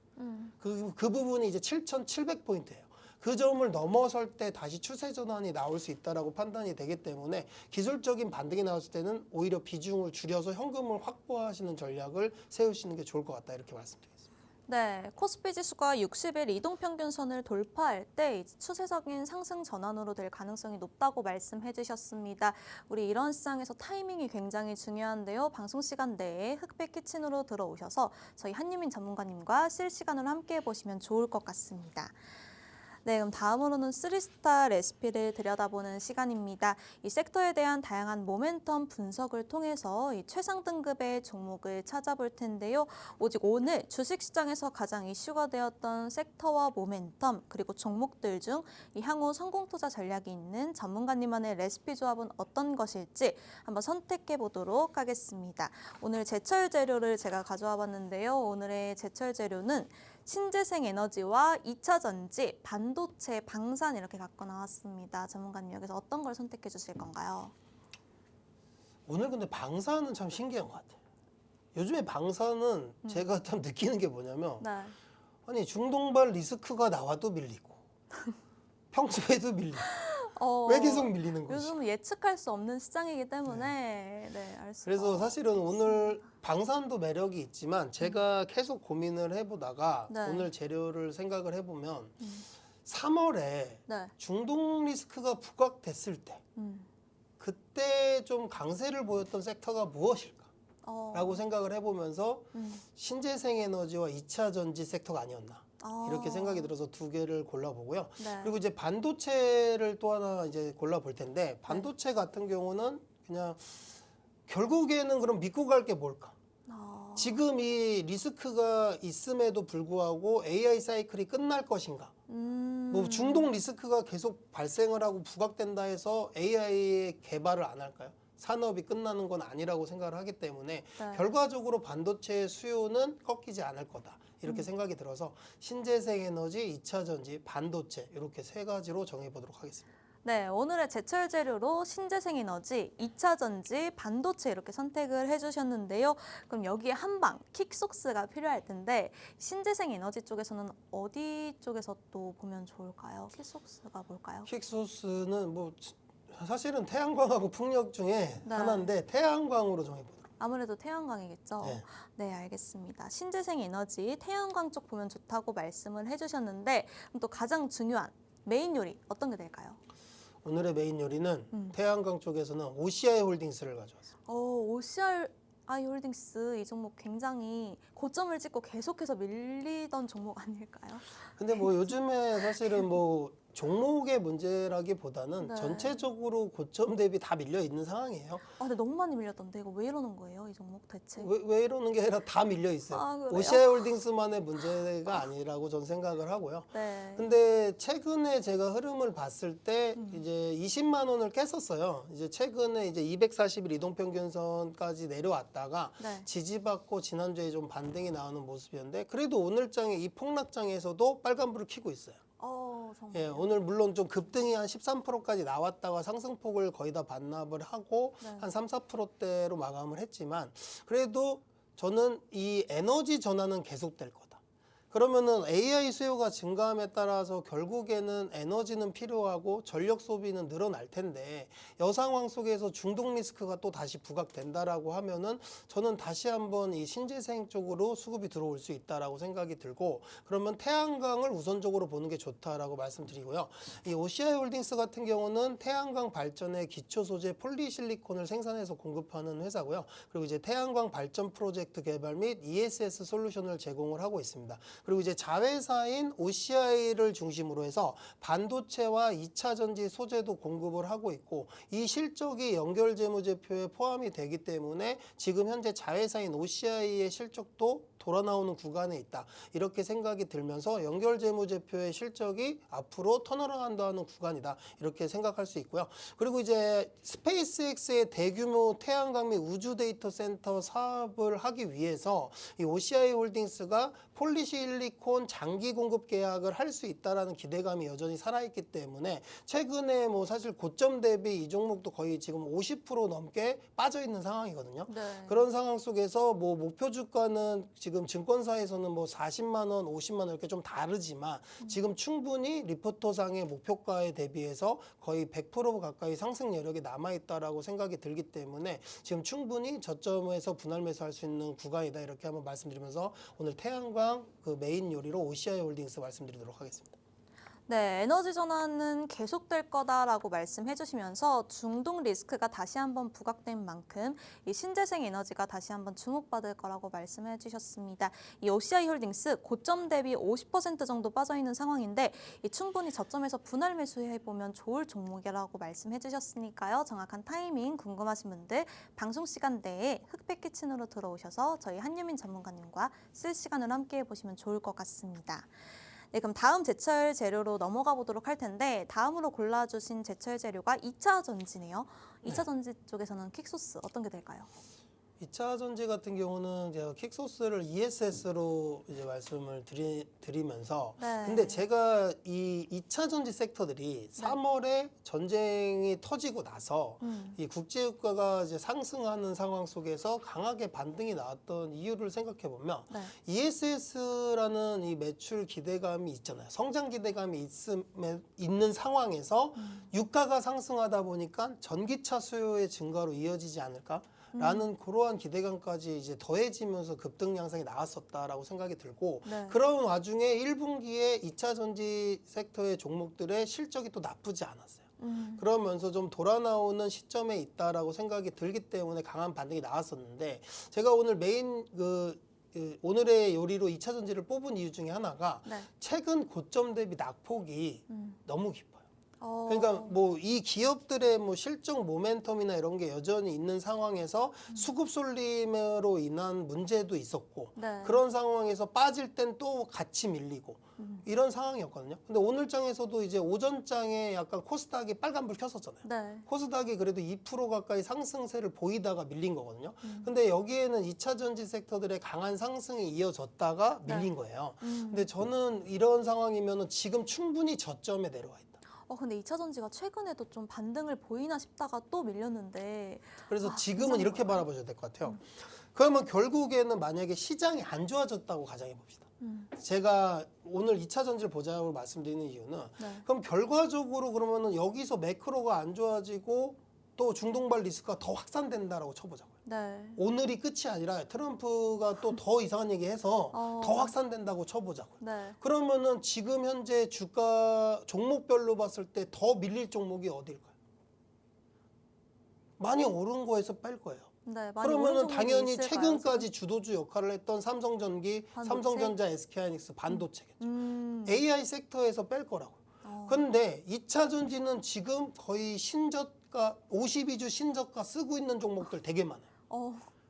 그 부분이 이제 7,700포인트예요. 그 점을 넘어설 때 다시 추세 전환이 나올 수 있다라고 판단이 되기 때문에 기술적인 반등이 나왔을 때는 오히려 비중을 줄여서 현금을 확보하시는 전략을 세우시는 게 좋을 것 같다 이렇게 말씀드리겠습니다. 네, 코스피 지수가 60일 이동평균선을 돌파할 때 이제 추세적인 상승 전환으로 될 가능성이 높다고 말씀해 주셨습니다. 우리 이런 시장에서 타이밍이 굉장히 중요한데요. 방송 시간 내에 흑백 키친으로 들어오셔서 저희 한유민 전문가님과 실시간으로 함께 해보시면 좋을 것 같습니다. 네, 그럼 다음으로는 3스타 레시피를 들여다보는 시간입니다. 이 섹터에 대한 다양한 모멘텀 분석을 통해서 이 최상 등급의 종목을 찾아볼 텐데요. 오직 오늘 주식시장에서 가장 이슈가 되었던 섹터와 모멘텀 그리고 종목들 중 이 향후 성공 투자 전략이 있는 전문가님만의 레시피 조합은 어떤 것일지 한번 선택해 보도록 하겠습니다. 오늘 제철 재료를 제가 가져와 봤는데요. 오늘의 제철 재료는 신재생 에너지와 2차 전지, 반도체, 방산 이렇게 갖고 나왔습니다. 전문가님 여기서 어떤 걸 선택해 주실 건가요? 오늘 근데 방사는 참 신기한 것 같아요. 요즘에 방사는 제가 참 느끼는 게 뭐냐면 네. 아니 중동발 리스크가 나와도 밀리고 평소에도 밀리고 왜 계속 밀리는 거지? 요즘 예측할 수 없는 시장이기 때문에 알 수가 그래서 사실은 오늘 없습니다. 방산도 매력이 있지만 제가 계속 고민을 해보다가 네. 오늘 재료를 생각을 해보면 3월에 네. 중동 리스크가 부각됐을 때 그때 좀 강세를 보였던 섹터가 무엇일까? 라고 생각을 해보면서 신재생에너지와 2차 전지 섹터가 아니었나 이렇게 생각이 들어서 두 개를 골라보고요. 네. 그리고 이제 반도체를 또 하나 이제 골라볼 텐데 반도체 같은 경우는 그냥 결국에는 그럼 믿고 갈 게 뭘까? 지금 이 리스크가 있음에도 불구하고 AI 사이클이 끝날 것인가? 뭐 중동 리스크가 계속 발생을 하고 부각된다 해서 AI의 개발을 안 할까요? 산업이 끝나는 건 아니라고 생각을 하기 때문에 네. 결과적으로 반도체의 수요는 꺾이지 않을 거다. 이렇게 생각이 들어서 신재생에너지, 2차 전지, 반도체 이렇게 세 가지로 정해보도록 하겠습니다. 네, 오늘의 제철 재료로 신재생에너지, 2차 전지, 반도체 이렇게 선택을 해주셨는데요. 그럼 여기에 한방 킥소스가 필요할 텐데 신재생에너지 쪽에서는 어디 쪽에서 또 보면 좋을까요? 킥소스가 뭘까요? 킥소스는 뭐 사실은 태양광하고 풍력 중에 네. 하나인데 태양광으로 정해보도록. 아무래도 태양광이겠죠. 네. 네, 알겠습니다. 신재생에너지, 태양광 쪽 보면 좋다고 말씀을 해주셨는데 그럼 또 가장 중요한 메인 요리 어떤 게 될까요? 오늘의 메인 요리는 태양광 쪽에서는 OCI 홀딩스를 가져왔어요. OCI 홀딩스 이 종목 굉장히 고점을 찍고 계속해서 밀리던 종목 아닐까요? 근데 뭐 요즘에 사실은 뭐 종목의 문제라기보다는 네. 전체적으로 고점 대비 다 밀려 있는 상황이에요. 근데 너무 많이 밀렸던데 이거 왜 이러는 거예요, 이 종목 대체? 왜 이러는 게 아니라 다 밀려 있어요. 그래요? OCI 홀딩스만의 문제가 아니라고 전 생각을 하고요. 네. 근데 최근에 제가 흐름을 봤을 때 이제 20만 원을 깼었어요. 이제 최근에 이제 240일 이동평균선까지 내려왔다가 네. 지지받고 지난주에 좀 반등이 나오는 모습이었는데 그래도 오늘장에 이 폭락장에서도 빨간불을 켜고 있어요. 정말. 예, 오늘 물론 좀 급등이 한 13%까지 나왔다가 상승폭을 거의 다 반납을 하고 네. 한 3, 4%대로 마감을 했지만 그래도 저는 이 에너지 전환은 계속될 거다. 그러면은 AI 수요가 증가함에 따라서 결국에는 에너지는 필요하고 전력 소비는 늘어날 텐데 이 상황 속에서 중동 리스크가 또 다시 부각된다라고 하면은 저는 다시 한번 이 신재생 쪽으로 수급이 들어올 수 있다라고 생각이 들고 그러면 태양광을 우선적으로 보는 게 좋다라고 말씀드리고요. 이 OCI 홀딩스 같은 경우는 태양광 발전의 기초 소재 폴리실리콘을 생산해서 공급하는 회사고요. 그리고 이제 태양광 발전 프로젝트 개발 및 ESS 솔루션을 제공을 하고 있습니다. 그리고 이제 자회사인 OCI를 중심으로 해서 반도체와 2차 전지 소재도 공급을 하고 있고 이 실적이 연결재무제표에 포함이 되기 때문에 지금 현재 자회사인 OCI의 실적도 돌아 나오는 구간에 있다. 이렇게 생각이 들면서 연결재무제표의 실적이 앞으로 턴어라운드하는 구간이다. 이렇게 생각할 수 있고요. 그리고 이제 스페이스X의 대규모 태양광 및 우주 데이터 센터 사업을 하기 위해서 이 OCI 홀딩스가 폴리실리콘 장기 공급 계약을 할 수 있다라는 기대감이 여전히 살아있기 때문에 최근에 뭐 사실 고점 대비 이 종목도 거의 지금 50% 넘게 빠져 있는 상황이거든요. 네. 그런 상황 속에서 뭐 목표 주가는 지금 증권사에서는 뭐 40만 원, 50만 원 이렇게 좀 다르지만 지금 충분히 리포터상의 목표가에 대비해서 거의 100% 가까이 상승 여력이 남아 있다라고 생각이 들기 때문에 지금 충분히 저점에서 분할 매수할 수 있는 구간이다 이렇게 한번 말씀드리면서 오늘 태양광 그 메인 요리로 OCI 홀딩스 말씀드리도록 하겠습니다. 네, 에너지 전환은 계속될 거다라고 말씀해 주시면서 중동 리스크가 다시 한번 부각된 만큼 이 신재생 에너지가 다시 한번 주목받을 거라고 말씀해 주셨습니다. 이 OCI 홀딩스 고점 대비 50% 정도 빠져 있는 상황인데 이 충분히 저점에서 분할 매수해 보면 좋을 종목이라고 말씀해 주셨으니까요. 정확한 타이밍 궁금하신 분들 방송 시간대에 흑백 키친으로 들어오셔서 저희 한유민 전문가님과 실시간으로 함께 보시면 좋을 것 같습니다. 네, 그럼 다음 제철 재료로 넘어가 보도록 할 텐데 다음으로 골라주신 제철 재료가 2차 전지네요. 2차 전지 쪽에서는 킥소스 어떤 게 될까요? 2차 전지 같은 경우는 제가 킥소스를 ESS로 이제 말씀을 드리면서 네. 근데 제가 이 2차 전지 섹터들이 3월에 전쟁이 터지고 나서 이 국제유가가 이제 상승하는 상황 속에서 강하게 반등이 나왔던 이유를 생각해 보면 네. ESS라는 이 매출 기대감이 있잖아요. 성장 기대감이 있는 상황에서 유가가 상승하다 보니까 전기차 수요의 증가로 이어지지 않을까라는 그러한 기대감까지 이제 더해지면서 급등 양상이 나왔었다라고 생각이 들고 네. 그런 와중에 1분기에 2차 전지 섹터의 종목들의 실적이 또 나쁘지 않았어요. 그러면서 좀 돌아 나오는 시점에 있다라고 생각이 들기 때문에 강한 반등이 나왔었는데 제가 오늘 메인 오늘의 요리로 2차 전지를 뽑은 이유 중에 하나가 네. 최근 고점 대비 낙폭이 너무 깊어요. 어. 그러니까 뭐 이 기업들의 뭐 실적 모멘텀이나 이런 게 여전히 있는 상황에서 수급 쏠림으로 인한 문제도 있었고 네. 그런 상황에서 빠질 땐 또 같이 밀리고 이런 상황이었거든요. 근데 오늘 장에서도 이제 오전 장에 약간 코스닥이 빨간불 켰었잖아요. 네. 코스닥이 그래도 2% 가까이 상승세를 보이다가 밀린 거거든요. 근데 여기에는 2차 전지 섹터들의 강한 상승이 이어졌다가 밀린 거예요. 근데 저는 이런 상황이면은 지금 충분히 저점에 내려와 있다. 근데 2차 전지가 최근에도 좀 반등을 보이나 싶다가 또 밀렸는데 그래서 지금은 괜찮은 이렇게 거예요? 바라보셔야 될 것 같아요. 그러면 결국에는 만약에 시장이 안 좋아졌다고 가정해 봅시다. 제가 오늘 2차 전지를 보자고 말씀드리는 이유는 네. 그럼 결과적으로 그러면은 여기서 매크로가 안 좋아지고 또 중동발 리스크가 더 확산된다라고 쳐보자고요. 네. 오늘이 끝이 아니라 트럼프가 또 더 이상한 얘기해서 더 확산된다고 쳐보자고요. 네. 그러면은 지금 현재 주가 종목별로 봤을 때 더 밀릴 종목이 어디일까요? 많이 오른 거에서 뺄 거예요. 네. 많이 오른 그러면은 종목이 당연히 있을까요, 최근까지 주도주 역할을 했던 삼성전기, 반도체? 삼성전자, SK하이닉스 반도체겠죠. 지금? AI 섹터에서 뺄 거라고요. 근데 2차 전지는 지금 거의 신저가 52주 신저가 쓰고 있는 종목들 되게 많아요.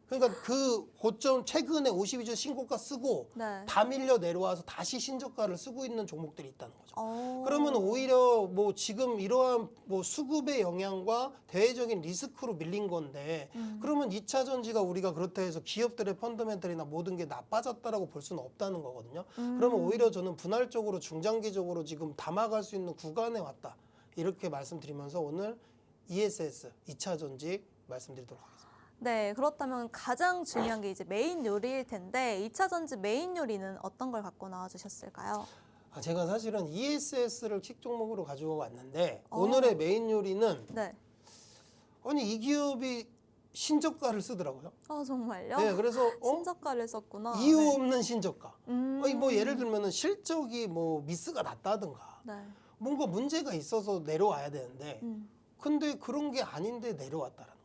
그러니까 그 고점 최근에 52주 신고가 쓰고 네. 다 밀려 내려와서 다시 신저가를 쓰고 있는 종목들이 있다는 거죠. 어. 그러면 오히려 뭐 지금 이러한 뭐 수급의 영향과 대외적인 리스크로 밀린 건데 그러면 2차 전지가 우리가 그렇다 해서 기업들의 펀더멘털이나 모든 게 나빠졌다라고 볼 수는 없다는 거거든요. 그러면 오히려 저는 분할적으로 중장기적으로 지금 담아갈 수 있는 구간에 왔다. 이렇게 말씀드리면서 오늘 ESS 2차 전지 말씀드리도록 하겠습니다. 네, 그렇다면 가장 중요한 게 이제 메인 요리일 텐데 2차 전지 메인 요리는 어떤 걸 갖고 나와 주셨을까요? 제가 사실은 ESS를 킥 종목으로 가지고 왔는데 어. 오늘의 메인 요리는 네. 아니 이 기업이 신저가를 쓰더라고요. 정말요? 네, 그래서 신저가를 썼구나. 이유 네. 없는 신저가. 아니 뭐 예를 들면은 실적이 뭐 미스가 났다든가 네. 뭔가 문제가 있어서 내려와야 되는데 근데 그런 게 아닌데 내려왔다라는 거예요.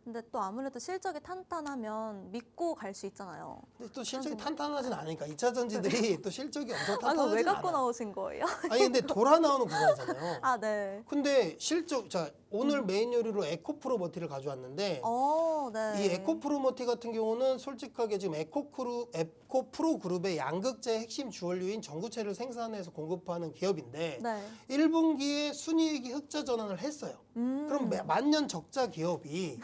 근데 또 아무래도 실적이 탄탄하면 믿고 갈 수 있잖아요. 근데 또 실적이 탄탄하진 않으니까 2차 전지들이 또 실적이 엄청 그럼 왜 탄탄하진 갖고 않아요. 나오신 거예요? 아니 근데 돌아 나오는 구간이잖아요. 네. 근데 실적 오늘 메인 요리로 에코프로머티를 가져왔는데 네. 이 에코프로머티 같은 경우는 솔직하게 지금 에코프로 그룹의 양극재 핵심 주원료인 전구체를 생산해서 공급하는 기업인데 네. 1분기에 순이익이 흑자 전환을 했어요. 그럼 만년 적자 기업이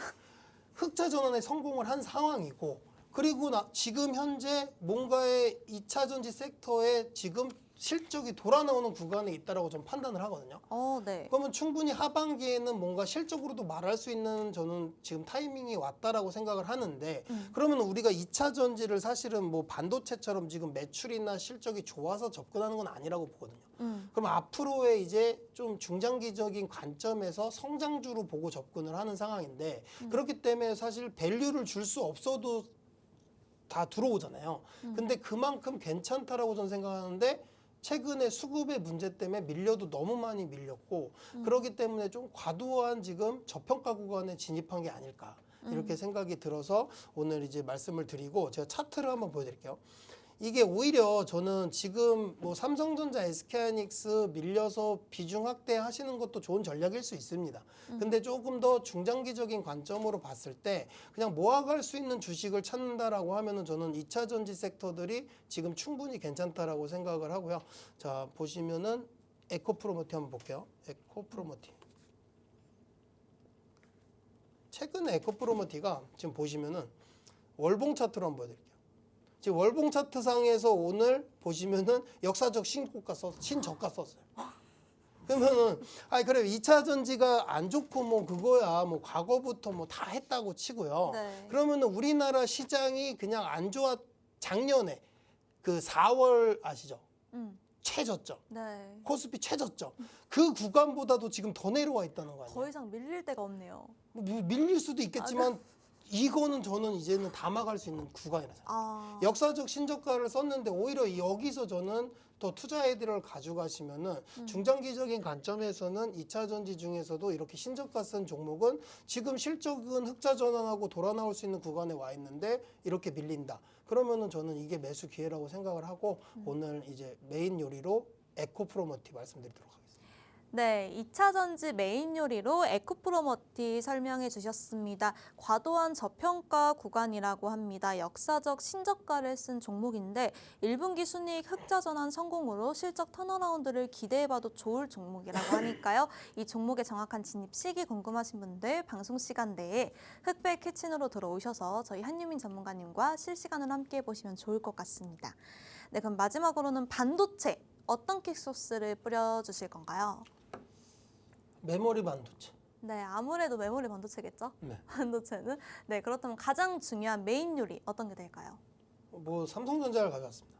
흑자 전환에 성공을 한 상황이고 그리고 지금 현재 뭔가의 2차 전지 섹터에 지금 실적이 돌아 나오는 구간에 있다라고 좀 판단을 하거든요. 네. 그러면 충분히 하반기에는 뭔가 실적으로도 말할 수 있는 저는 지금 타이밍이 왔다라고 생각을 하는데 그러면 우리가 2차 전지를 사실은 뭐 반도체처럼 지금 매출이나 실적이 좋아서 접근하는 건 아니라고 보거든요. 그럼 앞으로의 이제 좀 중장기적인 관점에서 성장주로 보고 접근을 하는 상황인데 그렇기 때문에 사실 밸류를 줄 수 없어도 다 들어오잖아요. 근데 그만큼 괜찮다라고 저는 생각하는데 최근에 수급의 문제 때문에 밀려도 너무 많이 밀렸고 그렇기 때문에 좀 과도한 지금 저평가 구간에 진입한 게 아닐까 이렇게 생각이 들어서 오늘 이제 말씀을 드리고 제가 차트를 한번 보여드릴게요. 이게 오히려 저는 지금 뭐 삼성전자, SK하이닉스 밀려서 비중 확대하시는 것도 좋은 전략일 수 있습니다. 근데 조금 더 중장기적인 관점으로 봤을 때 그냥 모아갈 수 있는 주식을 찾는다라고 하면은 저는 2차 전지 섹터들이 지금 충분히 괜찮다라고 생각을 하고요. 자, 보시면은 에코프로머티 한번 볼게요. 에코프로머티. 최근에 에코프로머티가 지금 보시면은 월봉 차트로 한번 보여드릴게요. 지금 월봉 차트상에서 오늘 보시면은 역사적 신저가 썼어요. 그러면은 그래 2차 전지가 안 좋고 뭐 그거야 뭐 과거부터 뭐 다 했다고 치고요. 네. 그러면은 우리나라 시장이 그냥 안 작년에 그 4월 아시죠? 최저점. 네. 코스피 최저점. 그 구간보다도 지금 더 내려와 있다는 거 아니에요? 더 이상 밀릴 데가 없네요. 뭐 밀릴 수도 있겠지만 이거는 저는 이제는 담아갈 수 있는 구간이라서. 역사적 신저가를 썼는데 오히려 여기서 저는 또 투자 아이디어를 가져가시면은 중장기적인 관점에서는 2차 전지 중에서도 이렇게 신저가 쓴 종목은 지금 실적은 흑자 전환하고 돌아 나올 수 있는 구간에 와 있는데 이렇게 밀린다. 그러면은 저는 이게 매수 기회라고 생각을 하고 오늘 이제 메인 요리로 에코프로머티 말씀드리도록 하겠습니다. 네, 2차 전지 메인 요리로 에코프로머티 설명해 주셨습니다. 과도한 저평가 구간이라고 합니다. 역사적 신저가를 쓴 종목인데 1분기 순이익 흑자 전환 성공으로 실적 턴어라운드를 기대해봐도 좋을 종목이라고 하니까요. 이 종목의 정확한 진입 시기 궁금하신 분들 방송 시간 내에 흑백 키친으로 들어오셔서 저희 한유민 전문가님과 실시간으로 함께 보시면 좋을 것 같습니다. 네, 그럼 마지막으로는 반도체 어떤 킥소스를 뿌려주실 건가요? 메모리 반도체. 네, 아무래도 메모리 반도체겠죠? 네. 반도체는. 네, 그렇다면 가장 중요한 메인 요리 어떤 게 될까요? 뭐 삼성전자를 가져왔습니다.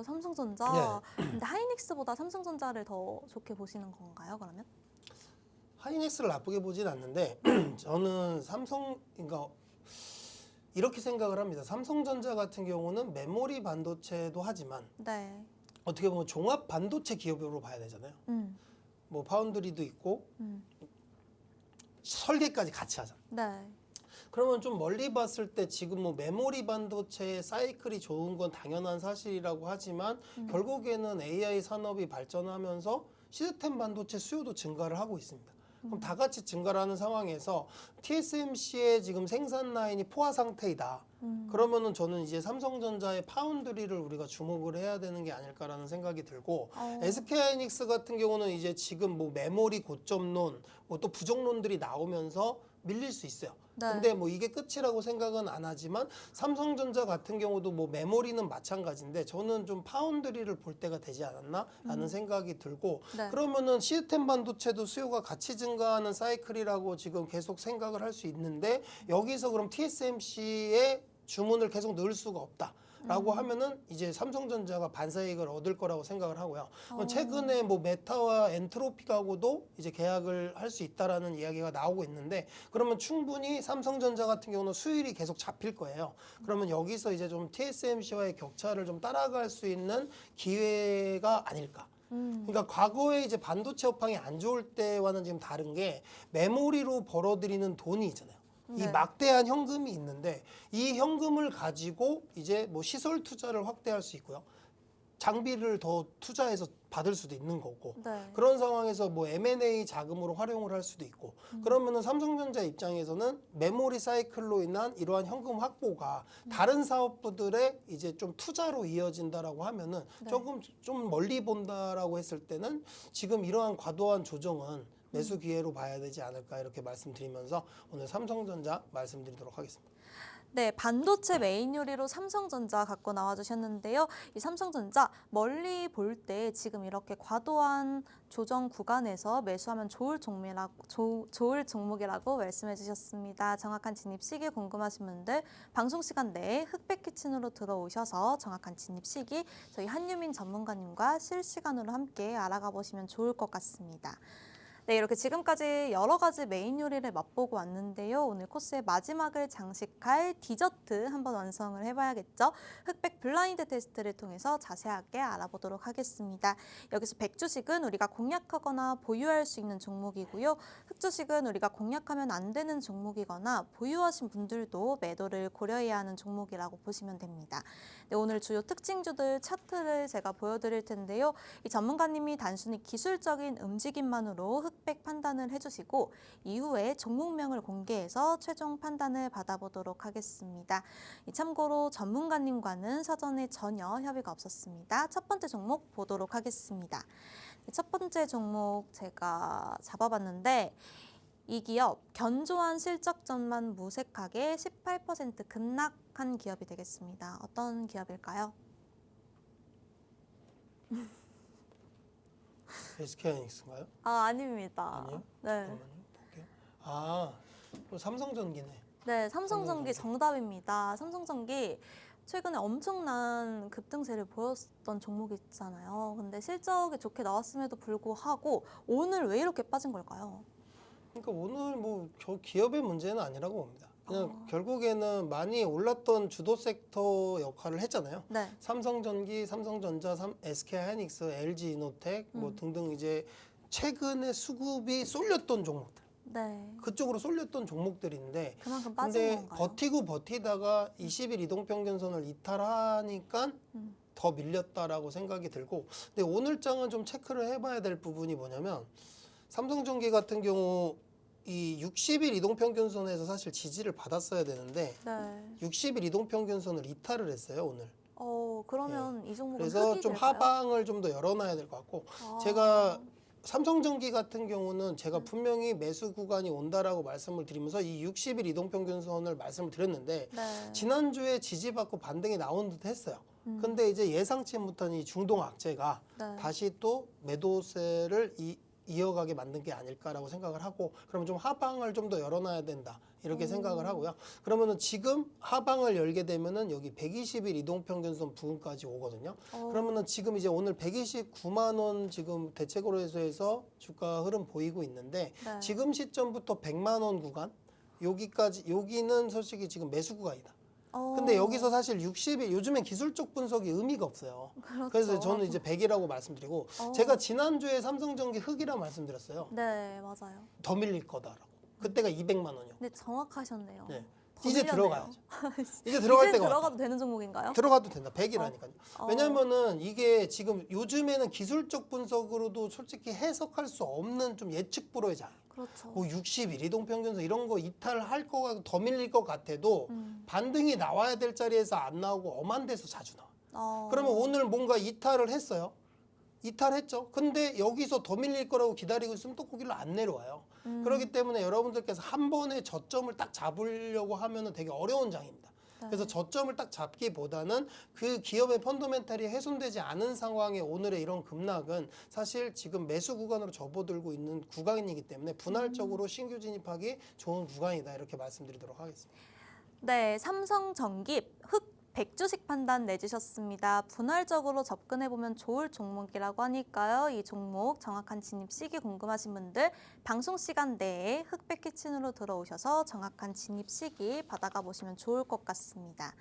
삼성전자. 근데 하이닉스보다 삼성전자를 더 좋게 보시는 건가요, 그러면? 하이닉스를 나쁘게 보진 않는데 저는 그러니까 이렇게 생각을 합니다. 삼성전자 같은 경우는 메모리 반도체도 하지만 네. 어떻게 보면 종합 반도체 기업으로 봐야 되잖아요. 뭐 파운드리도 있고 설계까지 같이 하잖아요. 네. 그러면 좀 멀리 봤을 때 지금 뭐 메모리 반도체의 사이클이 좋은 건 당연한 사실이라고 하지만 결국에는 AI 산업이 발전하면서 시스템 반도체 수요도 증가를 하고 있습니다. 그럼 다 같이 증가를 하는 상황에서 TSMC의 지금 생산 라인이 포화 상태이다. 그러면은 저는 이제 삼성전자의 파운드리를 우리가 주목을 해야 되는 게 아닐까라는 생각이 들고 SK하이닉스 같은 경우는 이제 지금 뭐 메모리 고점론, 뭐 또 부정론들이 나오면서 밀릴 수 있어요. 네. 근데 뭐 이게 끝이라고 생각은 안 하지만 삼성전자 같은 경우도 뭐 메모리는 마찬가지인데 저는 좀 파운드리를 볼 때가 되지 않았나라는 생각이 들고 네. 그러면은 시스템 반도체도 수요가 같이 증가하는 사이클이라고 지금 계속 생각을 할 수 있는데 여기서 그럼 TSMC의 주문을 계속 넣을 수가 없다라고 하면은 이제 삼성전자가 반사이익을 얻을 거라고 생각을 하고요. 최근에 뭐 메타와 엔트로피하고도 이제 계약을 할 수 있다라는 이야기가 나오고 있는데 그러면 충분히 삼성전자 같은 경우는 수율이 계속 잡힐 거예요. 그러면 여기서 이제 좀 TSMC와의 격차를 좀 따라갈 수 있는 기회가 아닐까. 그러니까 과거에 이제 반도체 업황이 안 좋을 때와는 지금 다른 게 메모리로 벌어들이는 돈이 있잖아요. 이 네. 막대한 현금이 있는데 이 현금을 가지고 이제 뭐 시설 투자를 확대할 수 있고요. 장비를 더 투자해서 받을 수도 있는 거고 네. 그런 상황에서 뭐 M&A 자금으로 활용을 할 수도 있고 그러면은 삼성전자 입장에서는 메모리 사이클로 인한 이러한 현금 확보가 다른 사업부들의 이제 좀 투자로 이어진다라고 하면은 네. 조금 좀 멀리 본다라고 했을 때는 지금 이러한 과도한 조정은 매수 기회로 봐야 되지 않을까 이렇게 말씀드리면서 오늘 삼성전자 말씀드리도록 하겠습니다. 네, 반도체 메인 요리로 삼성전자 갖고 나와주셨는데요. 이 삼성전자 멀리 볼 때 지금 이렇게 과도한 조정 구간에서 매수하면 좋을 종목이라고 말씀해 주셨습니다. 정확한 진입 시기 궁금하신 분들 방송 시간 내에 흑백 키친으로 들어오셔서 정확한 진입 시기 저희 한유민 전문가님과 실시간으로 함께 알아가 보시면 좋을 것 같습니다. 네, 이렇게 지금까지 여러 가지 메인 요리를 맛보고 왔는데요. 오늘 코스의 마지막을 장식할 디저트 한번 완성을 해봐야겠죠. 흑백 블라인드 테스트를 통해서 자세하게 알아보도록 하겠습니다. 여기서 백주식은 우리가 공략하거나 보유할 수 있는 종목이고요. 흑주식은 우리가 공략하면 안 되는 종목이거나 보유하신 분들도 매도를 고려해야 하는 종목이라고 보시면 됩니다. 네, 오늘 주요 특징주들 차트를 제가 보여드릴 텐데요. 이 전문가님이 단순히 기술적인 움직임만으로 흑백 판단을 해주시고 이후에 종목명을 공개해서 최종 판단을 받아보도록 하겠습니다. 참고로 전문가님과는 사전에 전혀 협의가 없었습니다. 첫 번째 종목 보도록 '하겠습니다. 첫 번째 종목 제가 잡아봤는데 이 기업 견조한 실적전만 무색하게 18% 급락한 기업이 되겠습니다. 어떤 기업일까요? SK하이닉스인가요? 아닙니다. 아니요? 네. 잠깐만요. 볼게요. 또 삼성전기네. 네, 삼성전기 삼성전기. 정답입니다. 삼성전기 최근에 엄청난 급등세를 보였던 종목이 있잖아요. 근데 실적이 좋게 나왔음에도 불구하고 오늘 왜 이렇게 빠진 걸까요? 그러니까 오늘 뭐 기업의 문제는 아니라고 봅니다. 그냥 결국에는 많이 올랐던 주도 섹터 역할을 했잖아요. 네. 삼성전기, 삼성전자, SK하이닉스, LG이노텍 뭐 등등 이제 최근에 수급이 쏠렸던 종목들. 네. 그쪽으로 쏠렸던 종목들인데 그만큼 빠진 근데 건가요? 버티고 버티다가 20일 이동평균선을 이탈하니까 더 밀렸다라고 생각이 들고 근데 오늘 장은 좀 체크를 해봐야 될 부분이 뭐냐면 삼성전기 같은 경우 이 60일 이동평균선에서 사실 지지를 받았어야 되는데 네. 60일 이동평균선을 이탈을 했어요 오늘. 그러면 이 종목은 그래서 흑이 좀 될까요? 하방을 좀 더 열어놔야 될 것 같고 제가 삼성전기 같은 경우는 제가 분명히 매수 구간이 온다라고 말씀을 드리면서 이 60일 이동평균선을 말씀을 드렸는데 네. 지난주에 지지받고 반등이 나온 듯 했어요. 근데 이제 예상치 못한 이 중동 악재가 네. 다시 또 매도세를 이어가게 만든 게 아닐까라고 생각을 하고 그러면 좀 하방을 좀 더 열어놔야 된다 이렇게 생각을 하고요. 그러면은 지금 하방을 열게 되면은 여기 120일 이동평균선 부근까지 오거든요. 그러면은 지금 이제 오늘 129만 원 지금 대체거래소에서 주가 흐름 보이고 있는데 네. 지금 시점부터 100만 원 구간 여기는 솔직히 지금 매수 구간이다. 근데 여기서 사실 60일 요즘엔 기술적 분석이 의미가 없어요. 그렇죠. 그래서 저는 이제 100이라고 말씀드리고 제가 지난주에 삼성전기 흑이라 말씀드렸어요. 네, 맞아요. 더 밀릴 거다라고. 그때가 200만 원이요. 근데 정확하셨네요. 네. 더 이제 밀렸네요. 들어가야죠. 이제 들어갈 이제 때가 들어가도 왔다. 되는 종목인가요? 들어가도 된다. 100이라니까요. 어. 왜냐면은 이게 지금 요즘에는 기술적 분석으로도 솔직히 해석할 수 없는 좀 예측 불허잖아요. 그렇죠. 뭐 60일 이동평균선 이런 거 이탈할 거 같고 더 밀릴 것 같아도 반등이 나와야 될 자리에서 안 나오고 엄한 데서 자주 나와. 그러면 오늘 뭔가 이탈을 했어요. 이탈했죠. 근데 여기서 더 밀릴 거라고 기다리고 있으면 또 거기로 안 내려와요. 그렇기 때문에 여러분들께서 한 번에 저점을 딱 잡으려고 하면은 되게 어려운 장입니다. 네. 그래서 저점을 딱 잡기보다는 그 기업의 펀더멘탈이 훼손되지 않은 상황에 오늘의 이런 급락은 사실 지금 매수 구간으로 접어들고 있는 구간이기 때문에 분할적으로 신규 진입하기 좋은 구간이다 이렇게 말씀드리도록 하겠습니다. 네, 삼성전기 흑 100주식 판단 내주셨습니다. 분할적으로 접근해보면 좋을 종목이라고 하니까요. 이 종목 정확한 진입 시기 궁금하신 분들 방송 시간 내에 흑백 키친으로 들어오셔서 정확한 진입 시기 받아가 보시면 좋을 것 같습니다.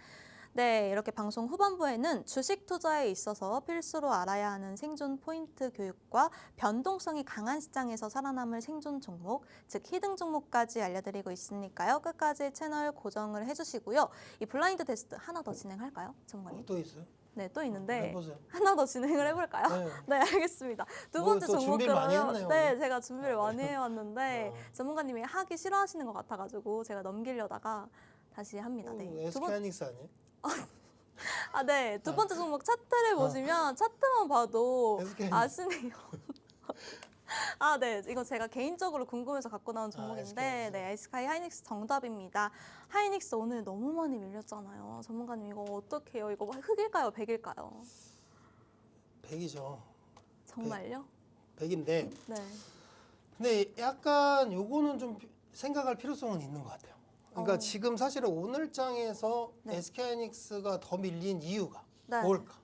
네, 이렇게 방송 후반부에는 주식 투자에 있어서 필수로 알아야 하는 생존 포인트 교육과 변동성이 강한 시장에서 살아남을 생존 종목, 즉 히든 종목까지 알려드리고 있으니까요. 끝까지 채널 고정을 해주시고요. 이 블라인드 테스트 하나 더 진행할까요, 전문가님? 또 있어요? 네, 또 있는데 해보세요. 하나 더 진행을 해볼까요? 네. 네, 알겠습니다. 두 뭐 번째 또 준비를 많이 종목은요. 했네요, 네, 오늘. 제가 준비를 많이 해왔는데 어. 전문가님이 하기 싫어하시는 것 같아가지고 제가 넘기려다가 다시 합니다. 네. 두 번- SK하이닉스 아니에요? 네. 두 번째 종목 차트를 보시면 차트만 봐도 SK. 아시네요. 네. 이거 제가 개인적으로 궁금해서 갖고 나온 종목인데, 네. SK 하이닉스 정답입니다. 하이닉스 오늘 너무 많이 밀렸잖아요. 전문가님 이거 어떻게 해요? 이거 흑일까요? 백일까요? 100이죠. 정말요? 100인데 네. 근데 약간 요거는 좀 생각할 필요성은 있는 것 같아요. 그러니까 지금 사실은 오늘 장에서 네. SK하이닉스가 더 밀린 이유가 네. 뭘까?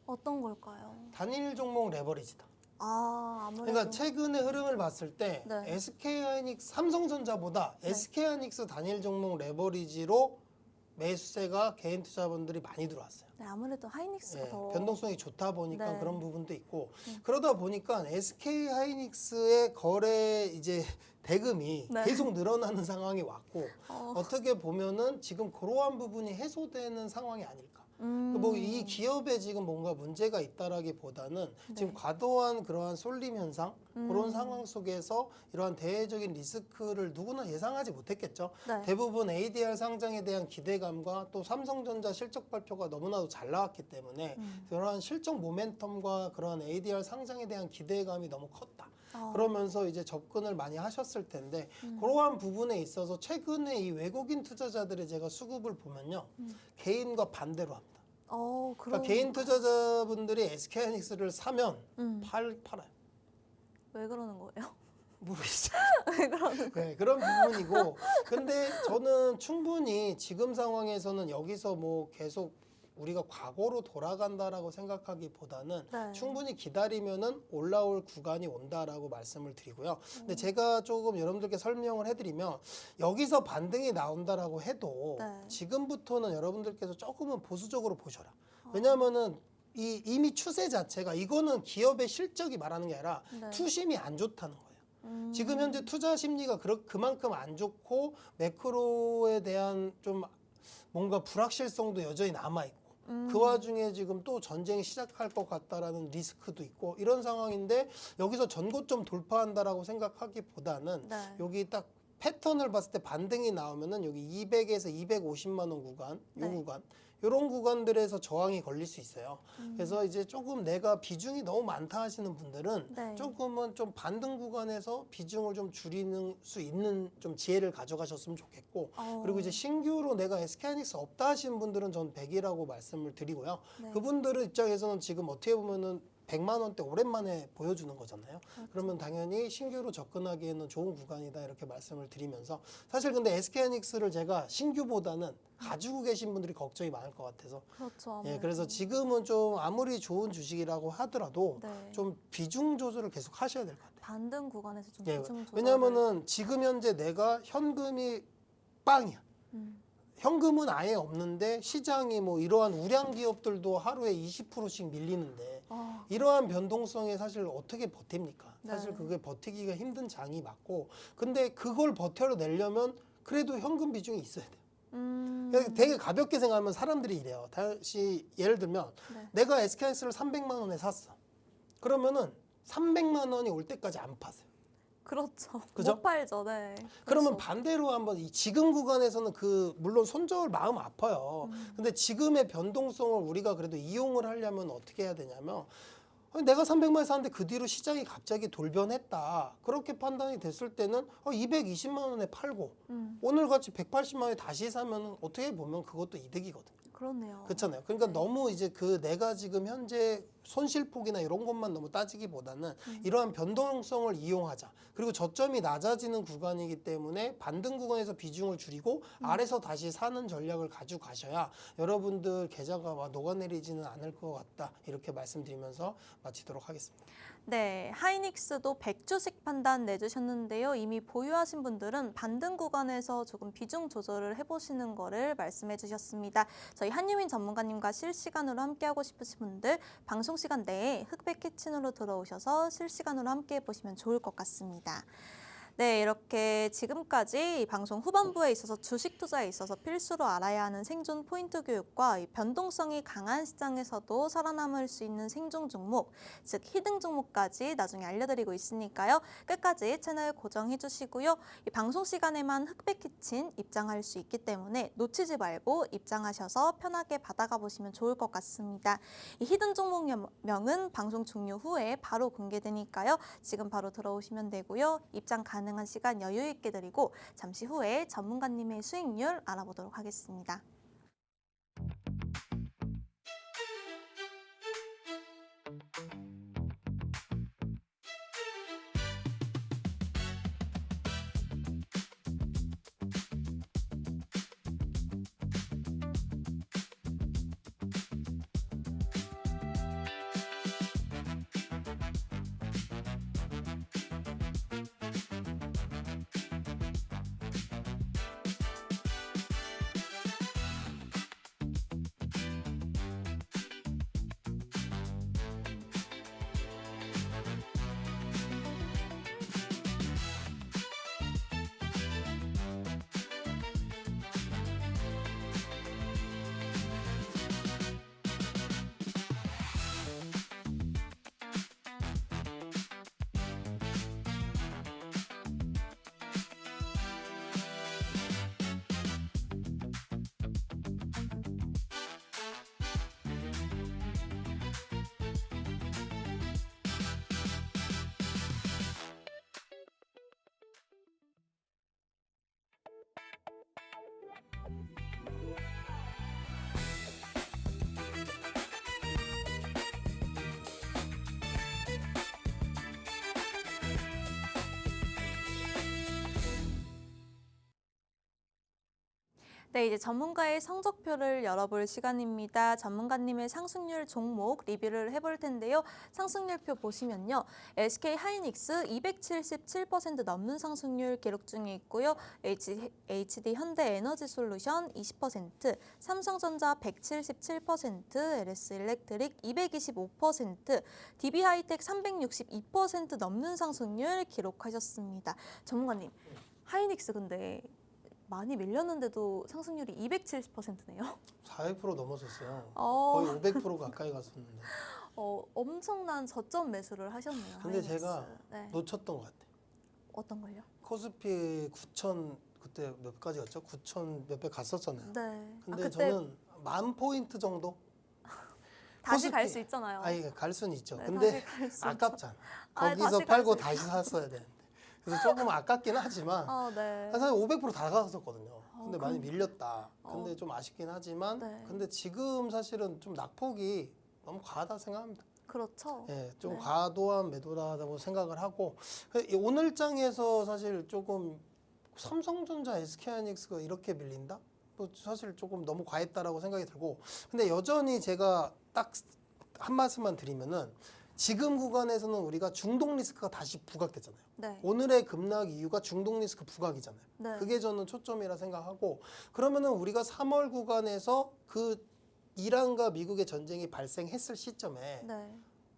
어떤 걸까요? 단일 종목 레버리지다. 아무래도. 그러니까 최근의 흐름을 봤을 때 네. SK하이닉스, 삼성전자보다 네. SK하이닉스 단일 종목 레버리지로 매수세가 개인 투자분들이 많이 들어왔어요. 네, 아무래도 하이닉스가 예, 더 변동성이 좋다 보니까 네. 그런 부분도 있고 그러다 보니까 SK 하이닉스의 거래 이제 대금이 네. 계속 늘어나는 상황이 왔고 어. 어떻게 보면은 지금 그러한 부분이 해소되는 상황이 아닐까. 뭐 이 기업에 지금 뭔가 문제가 있다라기보다는 지금 과도한 그러한 쏠림 현상 그런 상황 속에서 이러한 대외적인 리스크를 누구나 예상하지 못했겠죠. 네. 대부분 ADR 상장에 대한 기대감과 또 삼성전자 실적 발표가 너무나도 잘 나왔기 때문에 그러한 실적 모멘텀과 그러한 ADR 상장에 대한 기대감이 너무 컸다. 그러면서 이제 접근을 많이 하셨을 텐데 그러한 부분에 있어서 최근에 이 외국인 투자자들의 제가 수급을 보면요. 개인과 반대로 합니다. 그러니까 개인 투자자분들이 SK하이닉스를 사면 팔아요. 왜 그러는 거예요? 모르겠어요. 왜 그러는 거예요? 네, 그런 부분이고 근데 저는 충분히 지금 상황에서는 여기서 뭐 계속 우리가 과거로 돌아간다라고 생각하기보다는 네. 충분히 기다리면은 올라올 구간이 온다라고 말씀을 드리고요. 근데 제가 조금 여러분들께 설명을 해드리면 여기서 반등이 나온다라고 해도 네. 지금부터는 여러분들께서 조금은 보수적으로 보셔라. 왜냐하면은 이미 추세 자체가 이거는 기업의 실적이 말하는 게 아니라 네. 투심이 안 좋다는 거예요. 지금 현재 투자 심리가 그만큼 안 좋고 매크로에 대한 좀 뭔가 불확실성도 여전히 남아있고 그 와중에 지금 또 전쟁이 시작할 것 같다라는 리스크도 있고 이런 상황인데 여기서 전고점 돌파한다라고 생각하기보다는 네. 여기 딱 패턴을 봤을 때 반등이 나오면은 여기 200에서 250만 원 구간, 요 네. 구간 이런 구간들에서 저항이 걸릴 수 있어요. 그래서 이제 조금 내가 비중이 너무 많다 하시는 분들은 네. 조금은 좀 반등 구간에서 비중을 좀 줄이는 수 있는 좀 지혜를 가져가셨으면 좋겠고 그리고 이제 신규로 내가 SK하이닉스 없다 하시는 분들은 전 100이라고 말씀을 드리고요. 네. 그분들 입장에서는 지금 어떻게 보면은 100만 원대 오랜만에 보여주는 거잖아요. 그러면 당연히 신규로 접근하기에는 좋은 구간이다 이렇게 말씀을 드리면서 사실 근데 SK하이닉스를 제가 신규보다는 가지고 계신 분들이 걱정이 많을 것 같아서 그렇죠. 예, 그래서 지금은 좀 아무리 좋은 주식이라고 하더라도 네. 좀 비중 조절을 계속 하셔야 될 것 같아요. 반등 구간에서 좀 예, 비중 조절을. 왜냐하면은 지금 현재 내가 현금이 빵이야. 음. 현금은 아예 없는데 시장이 뭐 이러한 우량 기업들도 하루에 20%씩 밀리는데 이러한 변동성에 사실 어떻게 버팁니까? 사실 네. 그게 버티기가 힘든 장이 맞고 근데 그걸 버텨내려면 그래도 현금 비중이 있어야 돼요. 그러니까 되게 가볍게 생각하면 사람들이 이래요. 다시 예를 들면 네. 내가 SK하이닉스를 300만 원에 샀어. 그러면은 300만 원이 올 때까지 안 파세요. 그렇죠. 그죠? 못 팔죠. 네. 그러면 그렇죠. 반대로 한번 이 지금 구간에서는 물론 손절 마음 아파요. 근데 지금의 변동성을 우리가 그래도 이용을 하려면 어떻게 해야 되냐면 아니, 내가 300만 원 샀는데 그 뒤로 시장이 갑자기 돌변했다. 그렇게 판단이 됐을 때는 220만 원에 팔고 오늘 같이 180만 원에 다시 사면 어떻게 보면 그것도 이득이거든요. 그렇네요. 그렇잖아요. 그러니까 너무 이제 내가 지금 현재 손실폭이나 이런 것만 너무 따지기보다는 이러한 변동성을 이용하자. 그리고 저점이 낮아지는 구간이기 때문에 반등 구간에서 비중을 줄이고 아래서 다시 사는 전략을 가지고 가셔야 여러분들 계좌가 막 녹아내리지는 않을 것 같다. 이렇게 말씀드리면서 마치도록 하겠습니다. 네, 하이닉스도 100주씩 판단 내주셨는데요. 이미 보유하신 분들은 반등 구간에서 조금 비중 조절을 해보시는 거를 말씀해 주셨습니다. 저희 한유민 전문가님과 실시간으로 함께하고 싶으신 분들 방송 시간 내에 흑백 키친으로 들어오셔서 실시간으로 함께해 보시면 좋을 것 같습니다. 네, 이렇게 지금까지 이 방송 후반부에 있어서 주식 투자에 있어서 필수로 알아야 하는 생존 포인트 교육과 이 변동성이 강한 시장에서도 살아남을 수 있는 생존 종목, 즉 히든 종목까지 나중에 알려드리고 있으니까요. 끝까지 채널 고정해 주시고요. 이 방송 시간에만 흑백 키친 입장할 수 있기 때문에 놓치지 말고 입장하셔서 편하게 받아가 보시면 좋을 것 같습니다. 이 히든 종목명은 방송 종료 후에 바로 공개되니까요. 지금 바로 들어오시면 되고요. 입장 가능한 시간 여유 있게 드리고 잠시 후에 전문가님의 수익률 알아보도록 하겠습니다. 네, 이제 전문가의 성적표를 열어볼 시간입니다. 전문가님의 상승률 종목 리뷰를 해볼 텐데요. 상승률표 보시면요. SK 하이닉스 277% 넘는 상승률 기록 중에 있고요. HD 현대에너지솔루션 20%, 삼성전자 177%, LS 일렉트릭 225%, DB하이텍 362% 넘는 상승률 기록하셨습니다. 전문가님, 하이닉스 근데 많이 밀렸는데도 상승률이 270%네요. 400% 넘어섰어요. 거의 500% 가까이 갔었는데. 엄청난 저점 매수를 하셨네요. 근데 하이닉스. 제가 네. 놓쳤던 것 같아요. 어떤 걸요? 코스피 9천 그때 몇 가지 갔죠? 9천 몇백 갔었잖아요. 네. 근데 그때 저는 10,000포인트 정도? 다시 코스피- 갈 수 있잖아요. 아니 갈 수는 있죠. 네, 근데 다시 갈수 아깝잖아. 아니, 거기서 다시 갈 팔고 수 다시 샀어야 되는데. 그래서 조금 아깝긴 하지만 네. 사실 500%다 갔었거든요. 근데 많이 그럼- 밀렸다. 근데 좀 아쉽긴 하지만 네. 근데 지금 사실은 좀 낙폭이 너무 과하다 생각합니다. 그렇죠. 예, 좀 네. 과도한 매도다라고 생각을 하고 이 오늘장에서 사실 조금 삼성전자, SK하이닉스가 이렇게 밀린다? 뭐 사실 조금 너무 과했다라고 생각이 들고 근데 여전히 제가 딱 한 말씀만 드리면은 지금 구간에서는 우리가 중동 리스크가 다시 부각됐잖아요. 네. 오늘의 급락 이유가 중동 리스크 부각이잖아요. 네. 그게 저는 초점이라 생각하고 그러면은 우리가 3월 구간에서 그 이란과 미국의 전쟁이 발생했을 시점에 네.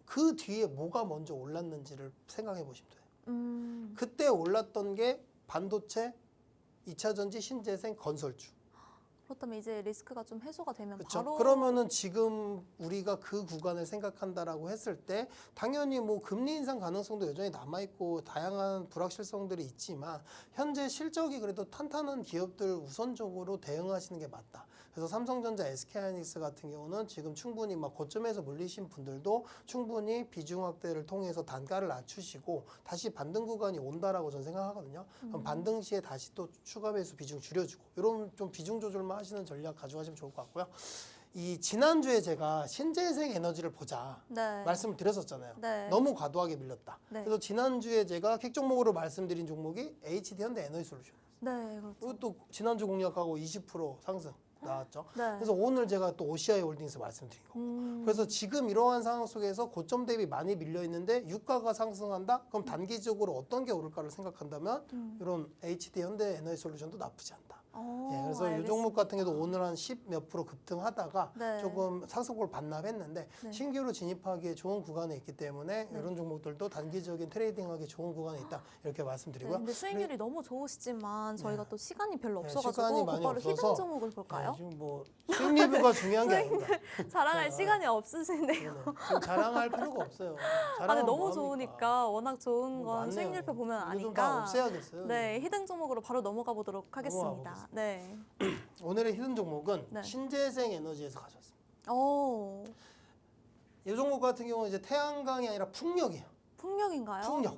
그 뒤에 뭐가 먼저 올랐는지를 생각해 보시면 돼요. 음. 그때 올랐던 게 반도체, 2차 전지, 신재생, 건설주. 그렇다면 이제 리스크가 좀 해소가 되면 그렇죠. 바로 그러면은 지금 우리가 그 구간을 생각한다라고 했을 때 당연히 뭐 금리 인상 가능성도 여전히 남아 있고 다양한 불확실성들이 있지만 현재 실적이 그래도 탄탄한 기업들 우선적으로 대응하시는 게 맞다. 그래서 삼성전자, SK하이닉스 같은 경우는 지금 충분히 막 고점에서 물리신 분들도 충분히 비중 확대를 통해서 단가를 낮추시고 다시 반등 구간이 온다라고 저는 생각하거든요. 그럼 반등 시에 다시 또 추가 매수 비중 줄여주고 이런 좀 비중 조절만 하시는 전략 가져가시면 좋을 것 같고요. 이 지난주에 제가 신재생 에너지를 보자 네. 말씀을 드렸었잖아요. 네. 너무 과도하게 밀렸다. 네. 그래서 지난주에 제가 킥 종목으로 말씀드린 종목이 HD 현대 에너지솔루션. 네, 그렇죠. 이것도 지난주 공략하고 20% 상승 나왔죠. 네. 그래서 오늘 제가 또 OCI 홀딩스 말씀드린 거. 그래서 지금 이러한 상황 속에서 고점 대비 많이 밀려 있는데 유가가 상승한다? 그럼 단기적으로 어떤 게 오를까를 생각한다면 이런 HD 현대 에너지솔루션도 나쁘지 않다. 예, 그래서 이 알겠습니다. 종목 같은 경우도 오늘 한 10 몇 프로 급등하다가 네. 조금 상승폭을 반납했는데 네. 신규로 진입하기에 좋은 구간에 있기 때문에 이런 종목들도 단기적인 트레이딩하기 좋은 구간에 있다 이렇게 네, 말씀드리고요. 근데 수익률이 너무 좋으시지만 저희가 네. 또 시간이 별로 네, 없어가지고 시간이 많이 곧바로 없어서 히든 종목을 볼까요? 네, 지금 뭐 수익 리뷰가 중요한 게 아닙니다. 자랑할 네. 시간이 없으시네요. 네네. 지금 자랑할 필요가 없어요. 아, 근데 자랑하면 너무 뭐 합니까? 좋으니까 워낙 좋은 뭐 건 맞네요. 수익률표 보면 이거 좀 다 아니까. 없애야겠어요. 네, 히든 종목으로 바로 넘어가 보도록 하겠습니다. 보겠습니다. 네. 오늘의 히든 종목은 네. 신재생 에너지에서 가져왔습니다. 오, 이 종목 같은 경우는 이제 태양광이 아니라 풍력이에요. 풍력인가요? 풍력.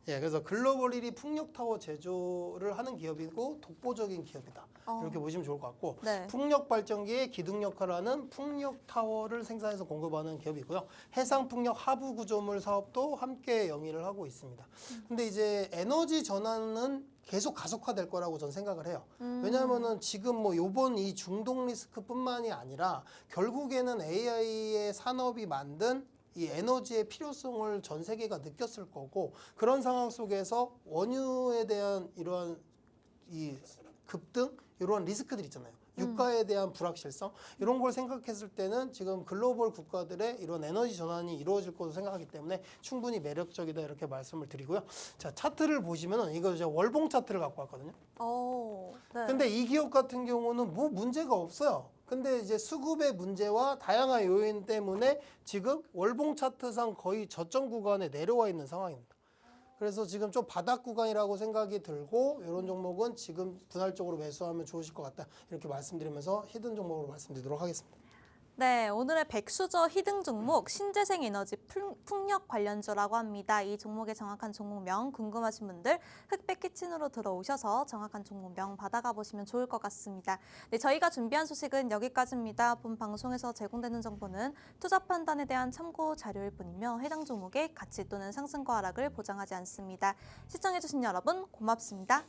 예, 그래서 글로벌 1위 풍력 타워 제조를 하는 기업이고 독보적인 기업이다. 이렇게 보시면 좋을 것 같고 네. 풍력 발전기의 기둥 역할을 하는 풍력 타워를 생산해서 공급하는 기업이고요. 해상 풍력 하부 구조물 사업도 함께 영위를 하고 있습니다. 근데 이제 에너지 전환은 계속 가속화될 거라고 저는 생각을 해요. 왜냐하면은 지금 뭐 요번 이 중동 리스크뿐만이 아니라 결국에는 AI의 산업이 만든 이 에너지의 필요성을 전 세계가 느꼈을 거고 그런 상황 속에서 원유에 대한 이러한 이 급등 이러한 리스크들 있잖아요. 유가에 대한 불확실성 이런 걸 생각했을 때는 지금 글로벌 국가들의 이런 에너지 전환이 이루어질 것으로 생각하기 때문에 충분히 매력적이다 이렇게 말씀을 드리고요. 자 차트를 보시면은 이거 제가 월봉 차트를 갖고 왔거든요. 네. 근데 이 기업 같은 경우는 뭐 문제가 없어요. 근데 이제 수급의 문제와 다양한 요인 때문에 지금 월봉 차트상 거의 저점 구간에 내려와 있는 상황입니다. 그래서 지금 좀 바닥 구간이라고 생각이 들고 이런 종목은 지금 분할적으로 매수하면 좋으실 것 같다. 이렇게 말씀드리면서 히든 종목으로 말씀드리도록 하겠습니다. 네, 오늘의 백수저 히든 종목 신재생 에너지 풍력 관련주라고 합니다. 이 종목의 정확한 종목명 궁금하신 분들 흑백 키친으로 들어오셔서 정확한 종목명 받아가 보시면 좋을 것 같습니다. 네, 저희가 준비한 소식은 여기까지입니다. 본 방송에서 제공되는 정보는 투자 판단에 대한 참고 자료일 뿐이며 해당 종목의 가치 또는 상승과 하락을 보장하지 않습니다. 시청해주신 여러분 고맙습니다.